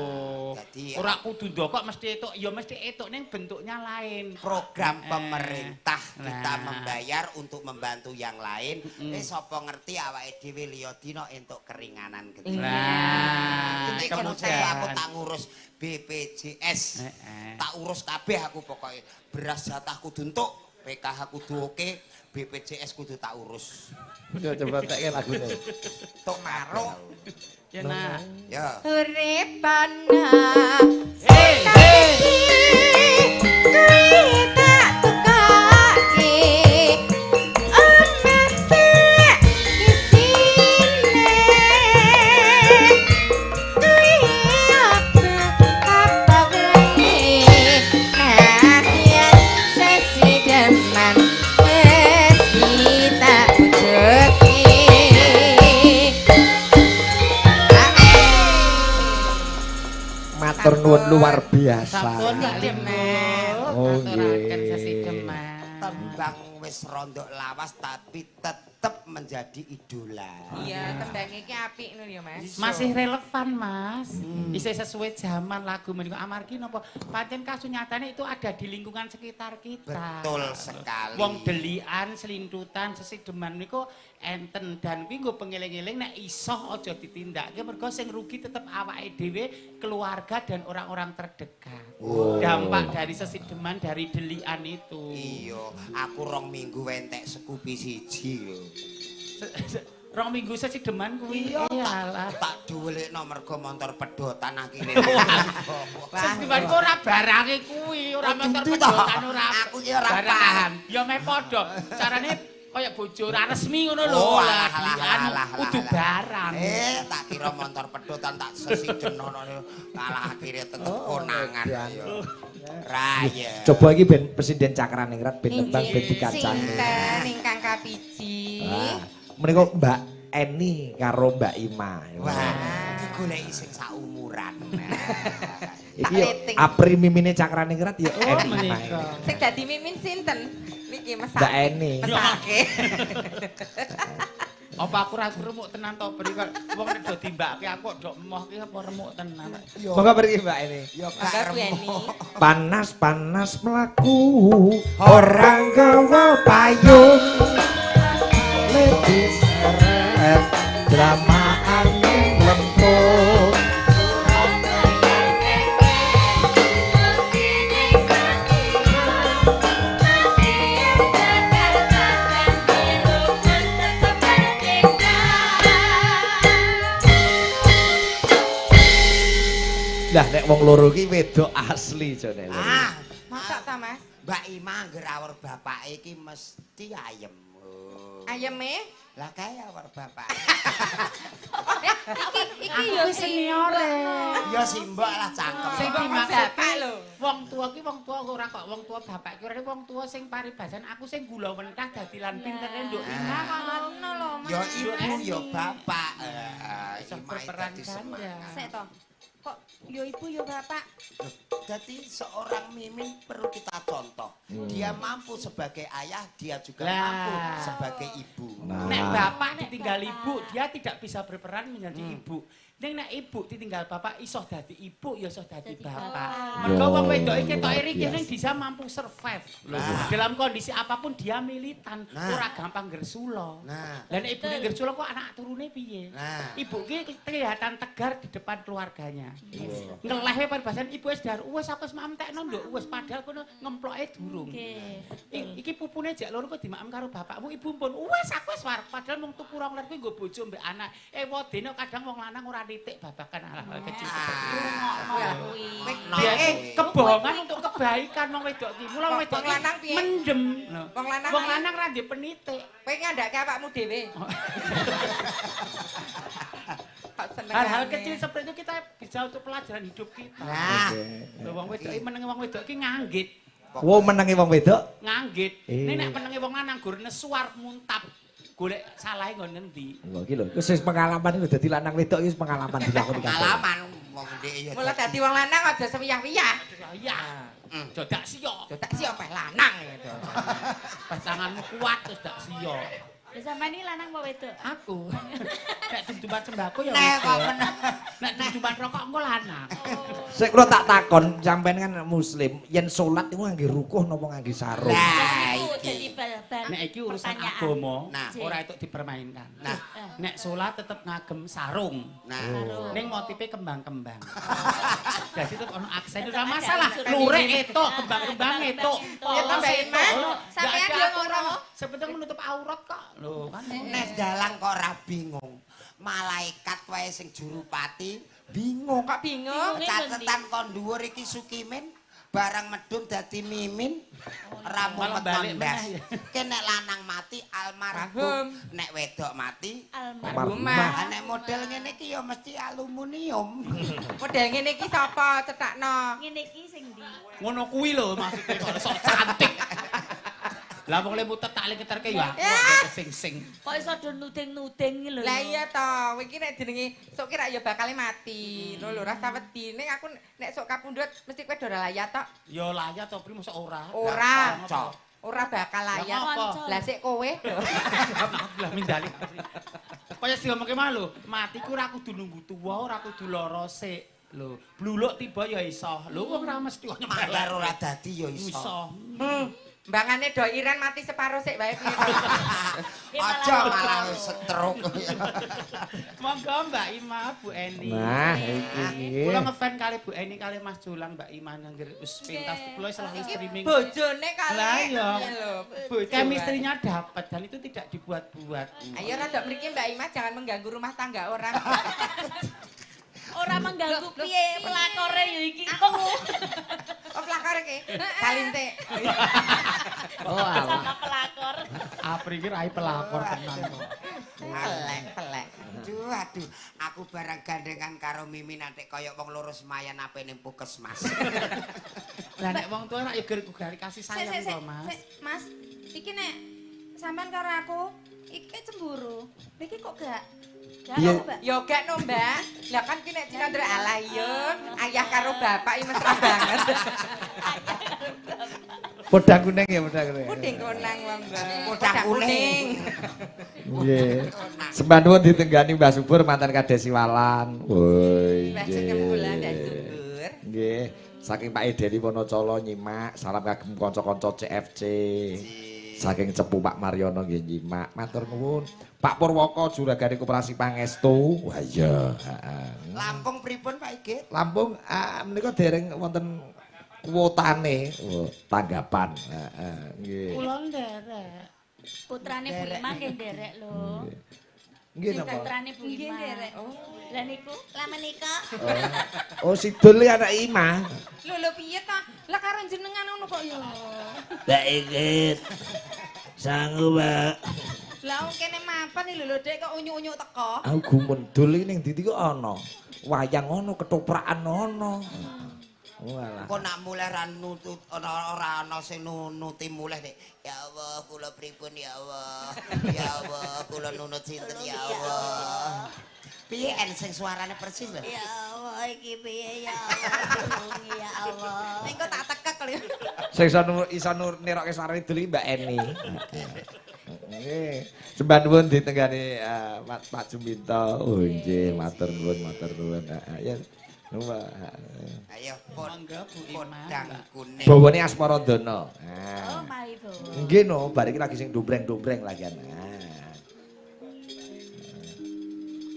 jadi- Ora kudu ndokok mesti etuk, ya mesti etuk ning bentuknya lain. Program pemerintah kita Nah. membayar untuk membantu yang lain. Sapa ngerti awake dhewe liya dina entuk keringanan gitu. Nah, Iki kan aku tak ngurus BPJS. Tak urus kabeh aku pokoknya. Beras jatah kudu entuk, PKH kudu oke, BPJS kudu tak urus. Yo coba tekke lagune. Tok maruk. Ya nah. Ya. Urip ana. Hei, Kuwi tak tukake. Ana sek isine. Kuwi apa wae. Nah, yen sesi deman wis tak wujudke. Matur nuwun luar biasa. Sampun Mbak Limah. Oh, Aturaken nggih. sesideman. Tembang wis rondok lawas tapi tetep menjadi idola. Iya, tembang iki apik ngono ya, Mas. Masih relevan, Mas. Isih sesuai zaman lagu menika amargi napa pancen kasunyatane itu ada di lingkungan sekitar kita. Betul sekali. Wong delian, selintutan, sesideman niku enten dan kuwi nggo pengeling-eling nek iso aja ditindakke mergo sing rugi tetep awake dhewe, keluarga dan orang-orang terdekat. Dampak dari sesideman dari delian itu. Iya, aku 2 minggu entek sekupi siji lho. Rong minggu sesideman kuwi. Iyalah. Tak dhuwelekno mergo motor pedotan akhire. Sesideman ku ora barange kuwi, ora motor dudu pedotan toh. ora. Aku ki ora barangan. Ya meh padha. Carane kaya bojo ora resmi ngono lho. Oh, Lah, alah, dilian alah, kudu alah. barang. Tak kira motor pedotan tak sesidenono malah akhire tetep konangan ya. Raya. Coba iki ben Presiden Cakraningrat ben tembang ben dikacani. Sinten ingkang kapiji? Wah, menika Mbak Eni karo Mbak Ima. Wah, digoleki sing saumuran. Iki yo rating. Apri mimine Cakraningrat ya Oh, Eni Ima. menika. Sing dadi mimin sinten? Niki mesake. Mbak Eni. Mesake. Apa aku ra remuk tenan to beri kok wong nek do timbake aku kok emoh ki apa remuk tenan. Monggo pergi Mbak Eni. Ya Mangga gak Bueni. Panas-panas melaku orang gawa payung lebih seret drama angin lempung. Lah nek wong loro ki wedok asli jane. Masak ta, Mas? Mbak Ima ngger awur bapake iki mesti ayem. Oh. Ayeme? Lah kaya war bapak. Iki yo senior e. Ya simbok lah cangkem. Sing Bapak dimaksudke lho. wong tua ki wong tua ora kok wong tua bapak ki ora wong tua sing paribasan aku sing gula mentah dadi lan pintere nduk Ina ngono lho, Mas. Ya ibu ya bapak. iso Imai berperan dadi ganda. Sik to. Kok yo ibu yo bapak. Jadi seorang mimin perlu kita contoh. Dia mampu sebagai ayah, dia juga Lah. mampu sebagai ibu. Nek bapak ditinggal ibu, dia tidak bisa berperan menjadi ibu. Nek ibu ditinggal bapak iso dadi ibu ya iso dadi bapak. Mergo wong wedok iki ketoke iki ning bisa mampu survive. Dalam kondisi apapun dia militan, ora gampang gersula. Nah. Lah nek ibune gersula kok anak turune piye? Nah. Ibu ki kelihatan tegar di depan keluarganya. Ngelehe paribasan ibu wis dar wis aku wis mamtekno nduk wis padahal kono ngemploke durung. Iki pupune jak loro kok dimakem karo bapakmu ibu pun wis aku wis war padahal mung tuku rong ler kuwi nggo bojo mbek anak. Wedene kadang wong lanang ora nitik babakan hal-hal kecil seperti itu. Dia kebohongan untuk kebaikan wong wedok iki. Mula wong wedok lanang piye? mendem. Wong lanang ra ndek penitik. Kowe ngandake awakmu dhewe. Hal-hal kecil seperti itu kita bisa untuk pelajaran hidup kita. Nah. Wong wedok iki menenge wong wedok iki nganggit. Wo menangi wong wedok? Nganggit. Nek menenge wong lanang gur nesuar muntap. Golek salahe nggon ngendi. Lho iki lho, wis pengalaman iku dadi lanang wedok iki pengalaman dilakoni kabeh. Pengalaman wong ndek ya. Mula dadi wong lanang aja sewiyah-wiyah. Iya. Jodak siyo. Jodak sih apa lanang gitu. Pasanganmu kuat terus dak siyo. Lah sampean iki lanang apa wedok? Aku. Nek dumduman sembako ya. Nek kok Nek dumduman rokok engko lanang. Sik kula tak takon, sampean kan muslim, yen salat iku ngangge rukuh napa ngangge sarung? Nah, Jadi bal-bal. Nek iki urusan pertanyaan. agama, Nah. ora itu dipermainkan. Nah. Nek salat tetep ngagem sarung. Nah. Ning motife kembang-kembang. Jadi tetep ono aksen ora masalah. Lurik etok, kembang-kembang etok. Ya tambah iman. Sampean yo ngono. Sebenarnya menutup aurat kok. Lho kan. Nes dalang kok ora bingung. Malaikat wae sing jurupati bingung. Kok bingung? Catetan kon dhuwur iki Sukimin barang medun dadi mimin ramu malah balik metondas. meneh ya. Ki nek lanang mati almarhum, Almarhum. nek wedok mati Almarhumah. nek model ngene iki ya mesti aluminium. Model ngene iki sapa cetakno? Ngene iki sing ndi? Ngono kuwi lho maksudnya kok sok cantik. Lah wong lemu tetake ngeterke ya sing-sing. Kok iso do nuding-nuding iki lho. Lah iya to, kowe iki nek jenenge sok kira ya bakal mati. Lho lho rasa wedi. Ning aku nek sok kapundhut mesti kowe ora layak tok. Ya layak to pri mosok ora. Ora. Cok. Ora bakal layak. Lah apa? Lah sik kowe. Lah mindali. Kaya sing ngomongke mah lho, mati ku ora kudu nunggu tuwa, ora kudu lara sik. Lho, bluluk tiba ya iso. Lho wong ora mesti kok Manggar ora dadi ya iso. iso. Mbangane do Iren mati separo sik wae piye. Aja malah stroke. Monggo Mbak Ima, Bu Eni. Nah, iki. Kula ngefan kali Bu Eni kali Mas Julang, Mbak Ima nangger wis pintas kula selalu streaming. Bojone kali. Lah iya. lho, bojo. Chemistry-nya dapat dan itu tidak dibuat-buat. Ayo rada mriki Mbak Ima jangan mengganggu rumah tangga orang. Ora mengganggu piye pelakore yo iki. Oh pelakor iki. Kalinte. Oh, alah. Sama pelakor. Aprikir ai pelakor tenan kok. Pelek. Aduh, aku barang gandengan karo Mimin nanti kaya wong loro semayan ape ning puskesmas. Lah nek wong tuwa nek ya ger kasih sayang to, Mas. Mas, iki nek sampean karo aku iki cemburu. Iki kok gak? Iya. Mbak. Yo gak no Mbak. Lah kan ki nek Cikandre alah yo ayah karo bapak iki mesra banget. Podang kuning ya, podang kuning. Puding konang wong Mbak. Podang kuning. Nggih. Sembah nuwun ditenggani Mbah Subur mantan Kades Siwalan. Woi. Mbah Sugeng Bulan dan Subur. Nggih. Saking Pak Edeni Wonocolo nyimak, salam kagem kanca-kanca CFC. Saking Cepu Pak Mariono nggih nyimak. Matur nuwun. Pak Purwoko juragane Koperasi Pangestu. Wah iya, heeh. Lampung pripun Pak Igit? Lampung menika dereng wonten kuotane tanggapan. Heeh, nggih. Kula nderek. Putrane Bu Ima nggih nderek lho. Nggih napa? Putrane Bu Ima nderek. Oh, lah niku lah menika. Oh, Sidul iki anak Ima. Lho piye ta? Lah karo jenengan ngono kok ya. Mbak Igit. Sanggup, Mbak. Lah wong kene mapan iki lho Dek kok unyu-unyu teko. Aku gumendul iki ning ndi kok ana. Wayang ana, ketoprakan ana. Walah. Kok nak mulai ra nutut ora ana sing nunuti mulai nek ya Allah kula pripun ya Allah. Ya Allah kula nunut sinten ya Allah. Piye en sing suarane persis lho. Ya Allah iki piye ya Allah. Ya Allah. Ning kok tak tekek lho. Sing iso nirokke suarane dul iki Mbak Eni. Nggih. Sembah nuwun ditenggani Pak Juminto. Oh nggih, matur nuwun, matur nuwun. Ya. Ayo podang kuning. Bawane Asmara Dana. Oh mari Bu. Nggih no, bar iki lagi sing dombreng-dombreng lagi ana.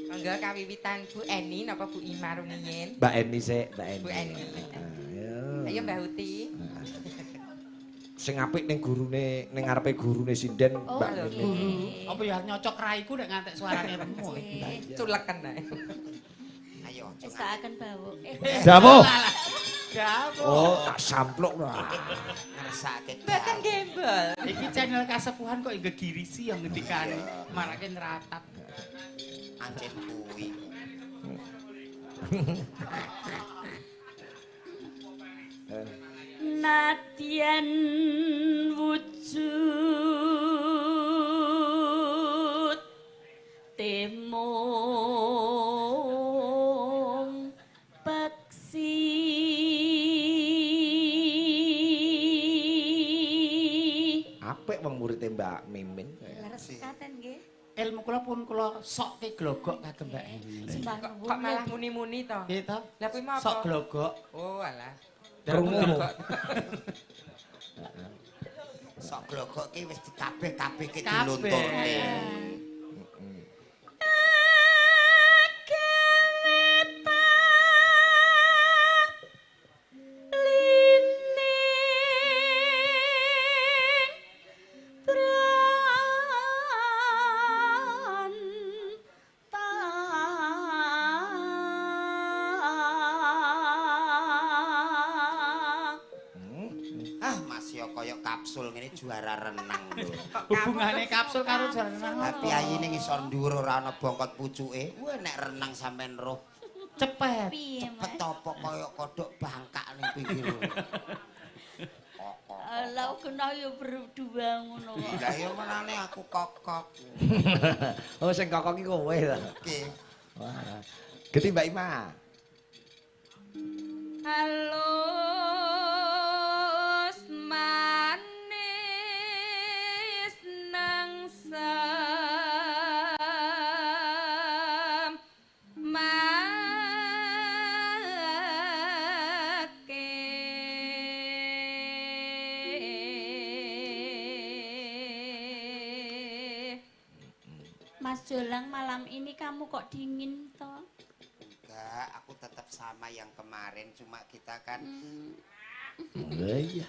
Mangga kawiwitan Bu Eni napa Bu Ima rumiyin? Mbak Eni sik, Mbak Eni. Bu Eni. Ayo. Ayo Mbak Huti. Sing apik ning gurune ning ngarepe gurune sinden Mbak lho, Eni. guru. Apa ya nyocok raiku nek ngantek suarane remu. Culeken ae. Ayo Wis tak akan bawuk. Dawuh. Dawuh. Oh, tak sampluk lho. ngrasake. Mboten gembel. Iki channel kasepuhan kok gegirisi yang ngendikane marake neratat. Ancen kuwi. Nadyan wujud temung peksi Apik wong murid Mbak Mimin. leres katen nggih Ilmu kula pun kula sok ke glogok kagem Mbak Eni. sembah Kok malah muni-muni to? Nggih to? Lah kuwi mau Sok apa? glogok. Oh alah. Krungu. Sok glogok ki wis kabeh-kabeh ki Kabeh. dilunturne. Ah, masih kaya kapsul ngene juara renang lho. Hubungane kapsul karo jalan Tapi ayine ngisor dhuwur ora ana bongkot pucuke. Wah nek renang sampean roh cepet. piye cepet Mas apa kaya kodhok bangkak ning pinggir. Lah kena yo berdua ngono kok Lah ya menane aku kokok. Oh sing kokok iki kowe to. Oke. Wah. Geti Mbak Ima. halus manis nang Mas Jolang, malam ini kamu kok dingin toh? Enggak, aku tetap sama yang kemarin, cuma kita kan Iya.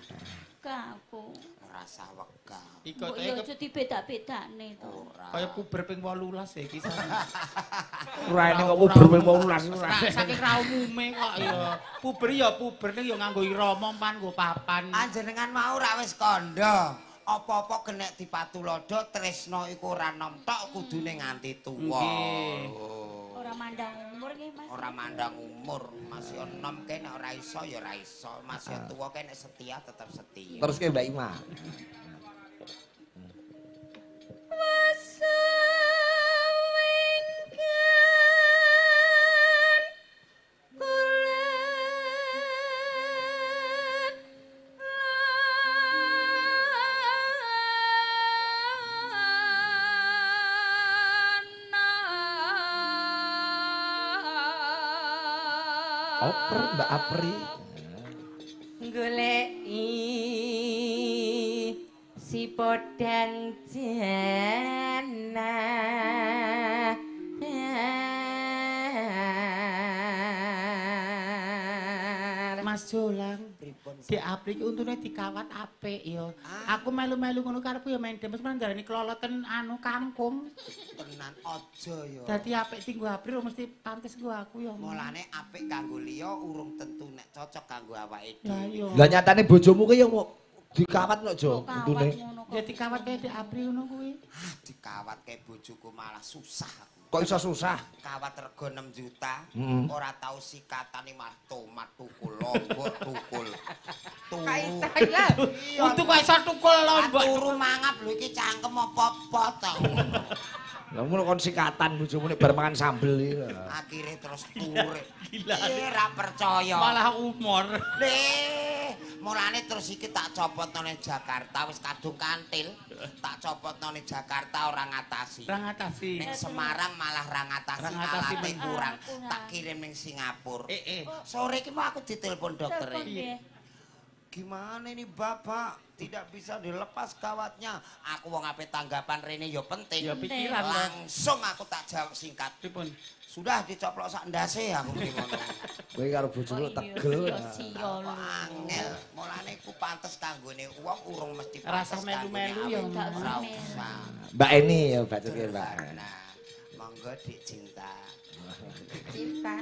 Aku. rasa wegah. Iko Mbok yo aja dibeda-bedane to. Ora. kaya puber ping 18 iki. Raine kok puber ping 18 Saking ra umume kok ya. Puber ya puber ning ya nganggo irama pan nggo papan. Anjenengan mau ra wis kandha. Apa-apa genek dipatulodo tresno iku ora nom tok kudune nganti tuwa. Nggih. Oh. Ora mandang umur nggih Mas. Ora mandang umur, masih enom kene ora iso ya ora iso, masih tuwa kene setia tetap setia. Terus ke Mbak Ima. Oper Mbak Apri. Goleki si podang jana. Mas Jolang, di Apri ki untune dikawat apik ya. Aku melu-melu ngono karepku ya main demes men darani keloloten anu kangkung. Tenan aja ya. Dadi apik tinggu Apri mesti pantes nggo aku ya. Mulane apik kanggo liya urung tentu nek cocok kanggo awake Lah dhewe. iya. Lah nyatane bojomu ki yo mau dikawat kok Jo Kok kawat untune. ngono kok. Ya dikawat kaya di Apri ngono kuwi. Dikawat kayak bojoku malah susah. Kok iso susah? Kawat rego 6 juta, Mm. ora tau sikatan nih malah tomat tukul, lombok tukul. Turu. Kaisa lah. Untuk kok iso tukul lombok. Turu mangap lho iki cangkem apa to. Lah ngono kon sikatan bojomu nek bar mangan sambel iki. Akhire terus urip. Gila. Ora percaya. Malah umur. Mulane terus iki tak copotno ning Jakarta wis kadung kantil. Tak copotno ning Jakarta ora ngatasi. Ora ngatasi. Ning Semarang malah ra ngatasi, Ra ngatasi, alate men. kurang. Tak kirim ning Singapura. Eh. Sore iki mau aku ditelepon dokter. Telepon piye? Gimana ini Bapak? Tidak bisa dilepas kawatnya. Aku wong ape tanggapan rene ya penting. Ya pikiran lho. Langsung aku tak jawab singkat. Pripun? Sudah dicoplok sak ndase aku muni ngono. Kowe karo bojomu tegel. Sia lho. Angel, mulane ku pantes kanggone wong urung mesti Rasa pantes kanggone melu-melu awake. ya, Ora Mbak. usah. Mbak Eni ya bacutke Mbak. Nah, monggo Dik cinta. Cinta.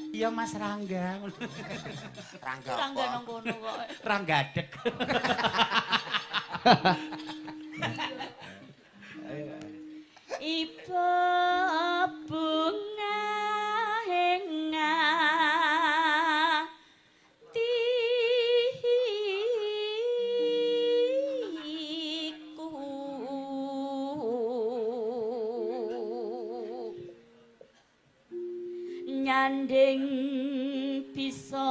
Iya Mas Rangga. Rangga Ora apa? nang kono kok. Ranggadek. Ibu bunga henga tiku nyanding bisa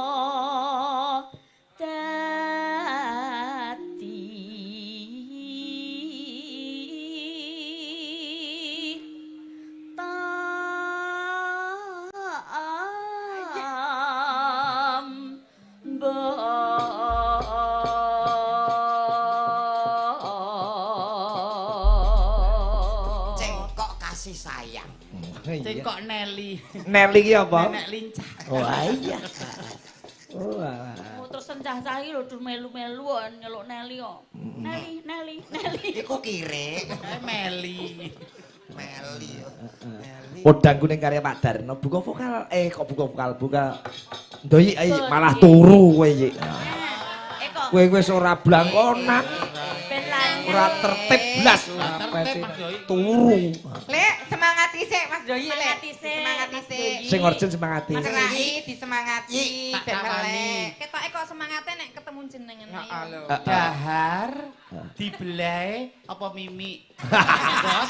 Cengkok kasih sayang. Cengkok Nelly. Nelly ki apa? Nenek lincah. Oh iya. Oh alah. Oh, terus sencah-cah iki lho dur melu-meluan nyeluk Nelly kok. Nelly. Iku kire. Meli. Meli. Meli. Podangku ning karya Pak Darno buka vokal. Kok buka vokal, buka ndoyik malah turu kowe iki. Kok Kowe wis ora blangkonan, ben lanang. ora tertib blas. Tertib, Mas Doi. Turu. Lek semangat isik Mas Doyi lek. Semangat isik, Semangat Mas isik. Doyi. Sing urgen semangati. Mas Rai disemangati Tak ben tawani. melek. Ketoke kok semangate nek ketemu jenengan Ya iki. Allah. Dahar dibelai apa mimi? Lah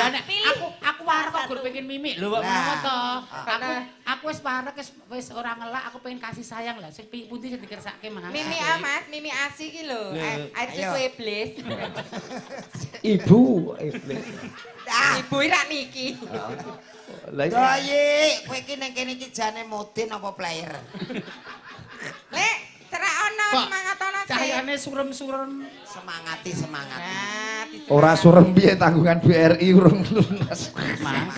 nek aku warek kok gur pengen mimi lho kok ngono to. Aku wis warek wis ora ngelak aku pengen kasih sayang lah. Sing pundi sing dikersake Mas. Mimi Mas, Mimi Asi ki lho. Air susu iblis. Ibu iblis. Ibu rak niki. Lah iki Doyi, kowe iki ning kene iki jane modin apa player? Lek cerak ono Kok semangat ono sih. cahayane surem-surem. Semangati. Nah, ora surem piye tanggungan BRI urung lunas. Mas.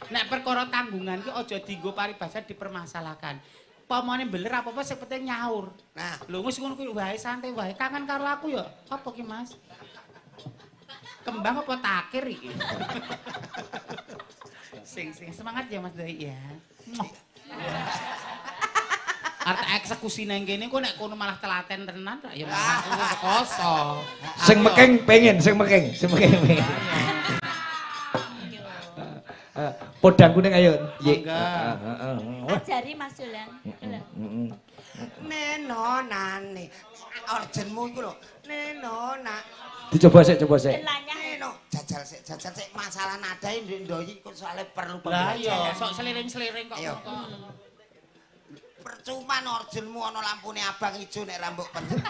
Nek perkara tanggungan ki aja dienggo paribasan dipermasalahkan. Pamane beler apa-apa sing penting nyaur. Nah, Lho wis ngono kuwi wae santai wae. Kangen karo aku ya. Apa ki Mas? Kembang apa takir iki? Sing semangat ya Mas Doi ya. Arep eksekusi nang kene kok nek kono malah telaten tenan ya malah kosong. Sing mekeng pengen, sing mekeng. Podangku ning ayo. Mangga. Ajari Mas Dolan. nenonane. Orjenmu iku lho, nenona. Dicoba sik, coba sik. Ben lanyah. Neno, jajal sik masalah nadae ndoyi kok soalnya perlu Lah pembelajaran. iya, sok seliring-seliring kok Ayo. ngono. Percuma orjenmu ana lampune abang ijo nek rambut pendet.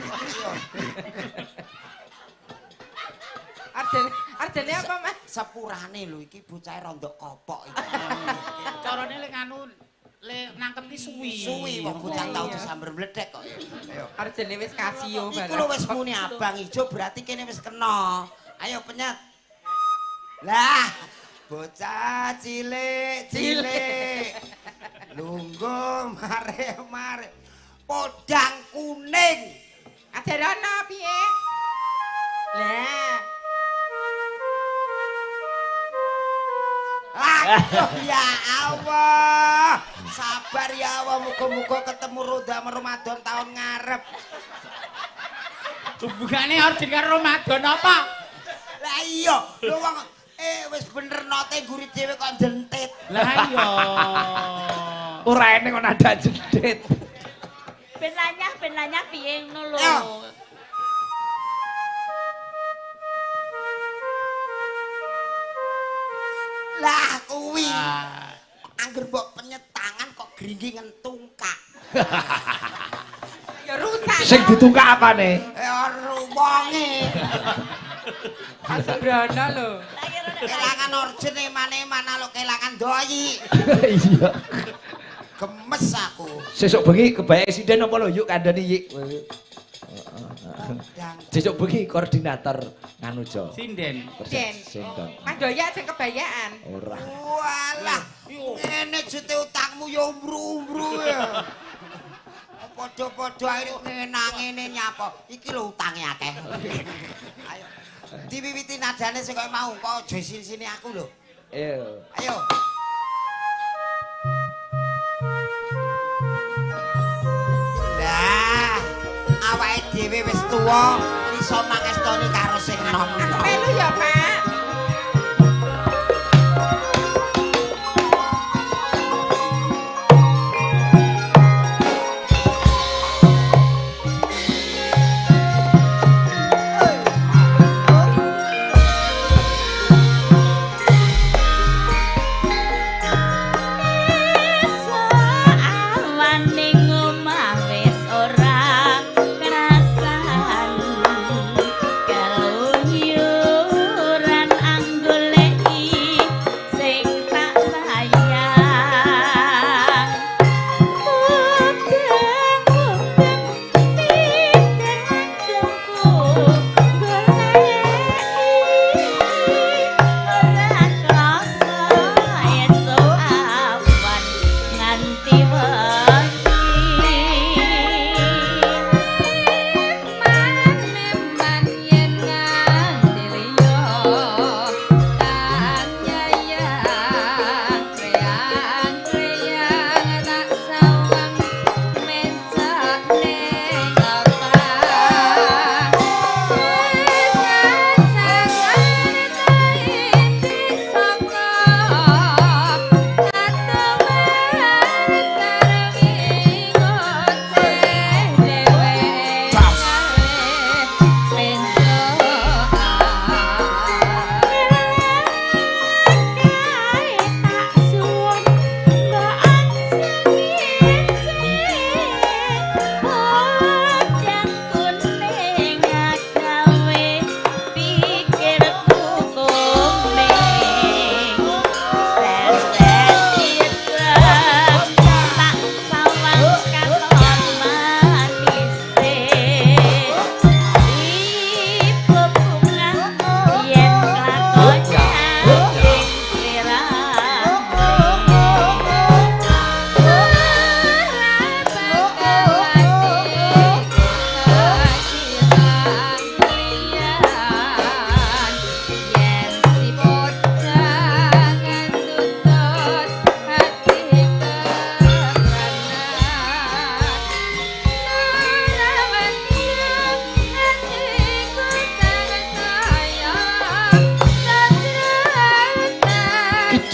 Ayo. Arjane apa Mas? Sepurane lho iki bocah rondok kopok iki. Carane lek anu lek nangkep ki suwi. Suwi wong bocah tau disamber mledek kok. Ayo. Arjane wis kasio Iku lho wis muni abang ijo berarti kene wis kena. Ayo penyet. Lah, bocah cilik. Lungguh mare. Podang kuning. Ajarana piye? Lah, Aduh ya Allah. Sabar ya Allah, muga-muga ketemu roda Ramadan tahun ngarep. Hubungane orjen karo Ramadan apa? iya, lho wong wis bener note gurit dhewe kok jentit. Lah iya. Ora ene kok nada jentit. Ben lanyah piye ngono lho. Lah kuwi. Angger mbok penyetangan kok gringgi ngentungkak. Ya rusak. Sing ditungkak apane? Wonge. Sembrono lho. Kelangan orjen mana lo kelangan doi. Iya. Gemes aku. Sesuk bengi kebae sinden apa lho yuk kandhani yik. Sesuk bengi koordinator nganu Jo. Sinden. Den. Sinden. Mandoya sing kebayaan. Ora. Walah, ngene jute utangmu ya umbru-umbru ya. Padha-padha ae ngene nyapa. Iki lho utange akeh. Ayo. Diwiwiti nadane sing koyo mau, kok aja sini aku lho. Ayo. Ayo. Lah, awake dhewe wis tuwa, iso mangestoni karo sing enom. Melu ya, Pak.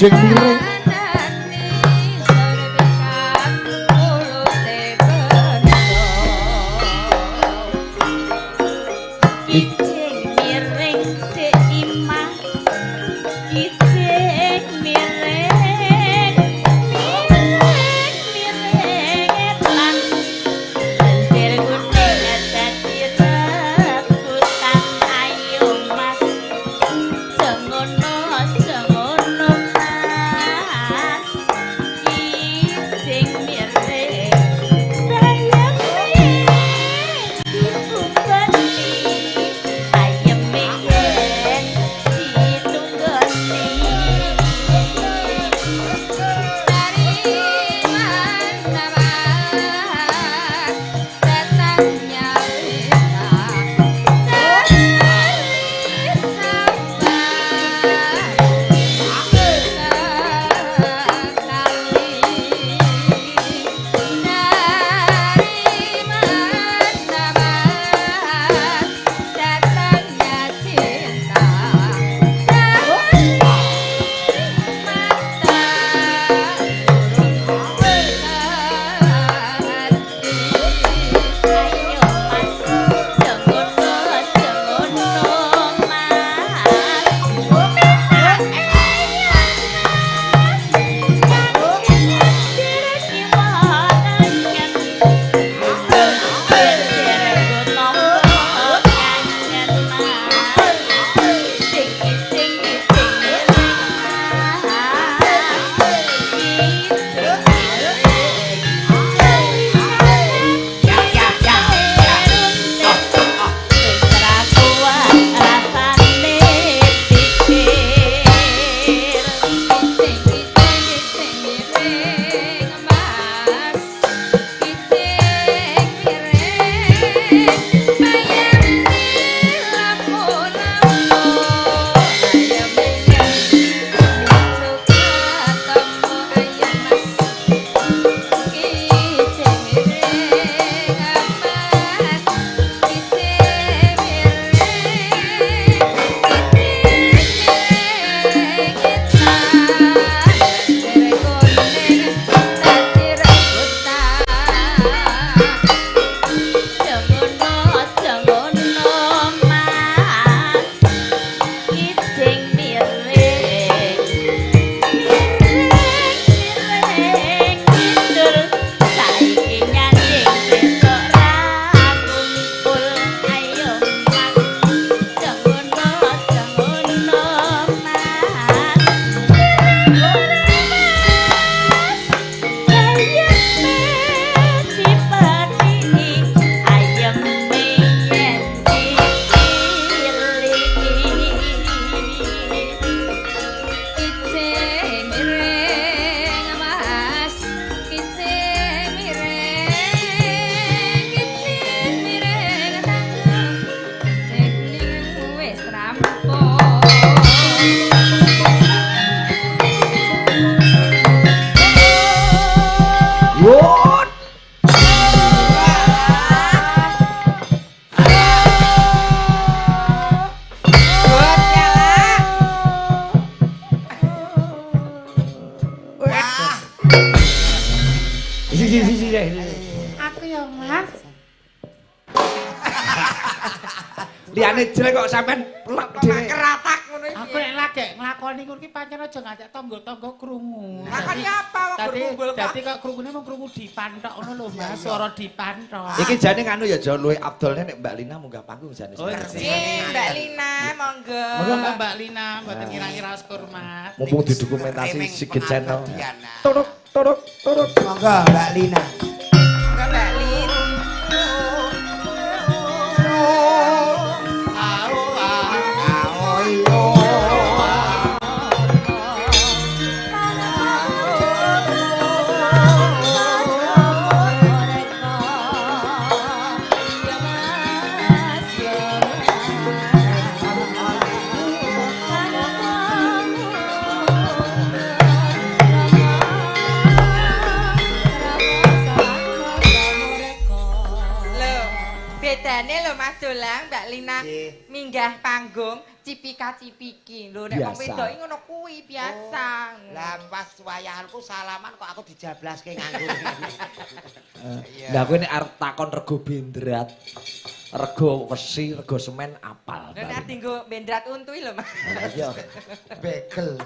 Jeng miring. Jangono Wut. Aku ya, Mas. Liane jelek kok sampean plek dhewe. Keratak ngono iki. Aku nek lagi nglakoni ngono ki pancen aja ngajak tangga-tangga krungu. Lakoni apa wong berkumpul kok? Dadi kok krungune mung krungu dipantok ngono lho, Mas. Suara dipantok. Iki jane nganu ya Jo luwih Abdulne nek Mbak Lina munggah panggung jane. Oh, Mbak Lina, monggo. Monggo Mbak Lina, mboten ngira-ngira hormat. Mumpung didokumentasi Sigit Channel. Diana. Turuk turuk turuk. Monggo Mbak Lina. Monggo Mbak Lin. Bedane lho Mas Dolang, Mbak Lina minggah panggung cipika-cipiki. Lho nek wong Biasa. wedok iki ngono kuwi biasa. Lah pas wayahanku salaman kok aku dijablaske nganggo. Lah kowe nek arep takon rego bendrat, rego wesi, rego semen apal. Lho nek dinggo bendrat untu lho Mas. Iya. Bekel.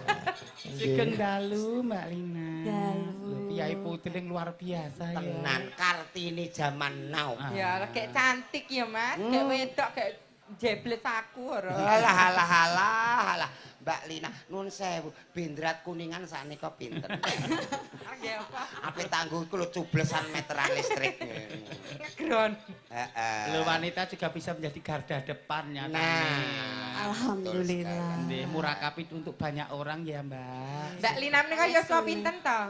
Sugeng dalu Mbak Lina. Dalu. Lho, Piyai putri yang luar biasa ya. Tenan Kartini zaman now. Ya kayak cantik ya Mas, kayak wedok kayak jebles aku ora. Alah alah alah alah. Mbak Lina nun sewu bendrat kuningan saknika pinten. Nggih apa? Ape tangguhku lho cublesan meteran listrik. Ngegron. Heeh. Lho wanita juga bisa menjadi garda depannya. Nah, Alhamdulillah. Nggih, murakabit untuk banyak orang ya, Mbak. Mbak Lina menika yuswa pinten to?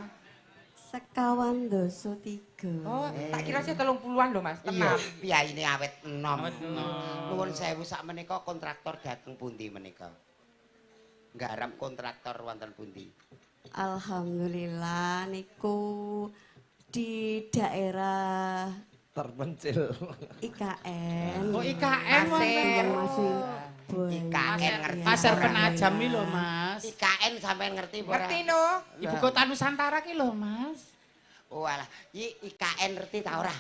Sekawan doso 3. Oh, tak kira sih 30-an lho Mas, iya, tenang. piyaine awet enom. Awet enom. Nuwun sewu sak menika kontraktor dhateng pundi menika? Nggarap kontraktor wonten pundi? Alhamdulillah niku di daerah Terpencil. IKN. Oh, IKN Yang wonten. masih IKN ngerti. Pasar Penajam iki lho, Mas. IKN sampean ngerti apa ora? Ngerti no? Ibu kota Nusantara ki lho, Mas. Oh alah, IKN ngerti ta ora?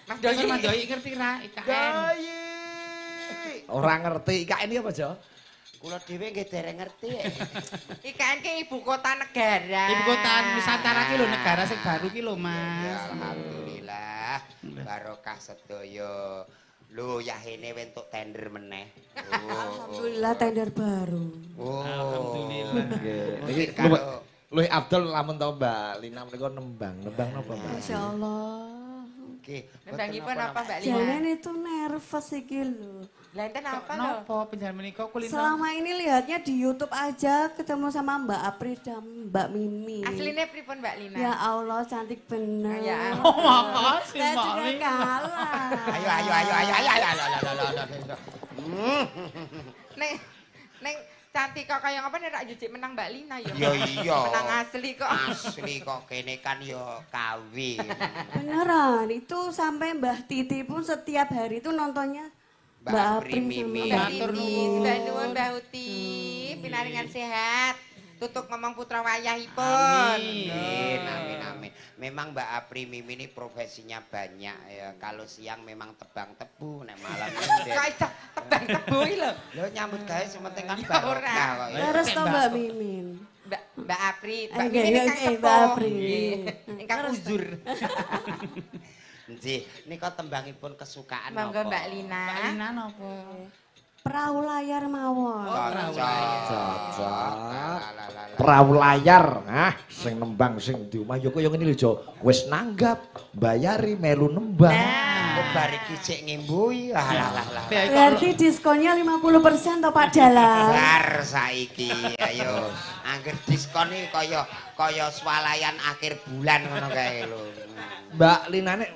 Mas Doi Doyi. Mas Doi ngerti ra IKN? Ora ngerti IKN iki apa, Jo? Kula dhewe nggih dereng ngerti. IKN ki ibu kota negara. Ibu kota Nusantara ki lho negara sing baru ki lho, Ya, Mas. alhamdulillah. Barokah sedaya. Lho, yahene entuk tender meneh. Alhamdulillah tender baru. Oh. Alhamdulillah. Nggih. Iki Mungkin kalau luwih Abdul lamun to Mbak Lina menika nembang. Nembang napa, Mbak? Masya Allah. nggih. Nembangipun apa Mbak Lina? Janen itu nervous iki lho. Lah enten apa lho? Napa penjaman menika kuliner? Selama ini lihatnya di YouTube aja ketemu sama Mbak Apri dan Mbak Mimi. Asline pripun Mbak Lina? Ya Allah cantik bener. Ya Oh, makasih, Saya Mbak juga Lina. kalah. Ayo. Neng cantik kok kaya ngapa nek rak jujik menang Mbak Lina ya? Ya iya. Menang asli kok. Asli kok kene kan ya kawin. Beneran, itu sampai Mbah Titi pun setiap hari itu nontonnya Mbak Mbak Apri, Apri Mimi. sama Mbak Matur Titi, nuwun. Mbak Nuwun, Mbak Uti, pinaringan sehat. Tutuk ngomong putra wayahipun. Amin. Memang Mbak Apri Mimi ini profesinya banyak ya. Kalau siang memang tebang tebu, nek malam Kok nyender. iso tebang tebu iki lho. Lho nyambut gawe sementing kan Ya barokah ora. kok ya. Terus to Mbak Mimin. Mbak Apri, Mbak Oke, Mimin ingkang oke, sepuh. Mbak Apri. Nggih. Ingkang uzur. Nggih, nika tembangipun kesukaan Monggo napa? Mbak Lina. Mbak Lina napa? Perahu layar mawon. Cocok. Perahu layar, sing nembang sing di omah ya kaya ngene lho, Jo. Wis nanggap, bayari melu nembang. Kok bar iki cek ngimbuhi. Alah. Berarti diskonnya 50% toh Pak Dalang. Bar saiki ayo. Angger diskon iki kaya swalayan akhir bulan ngono kae lho. Mbak Linane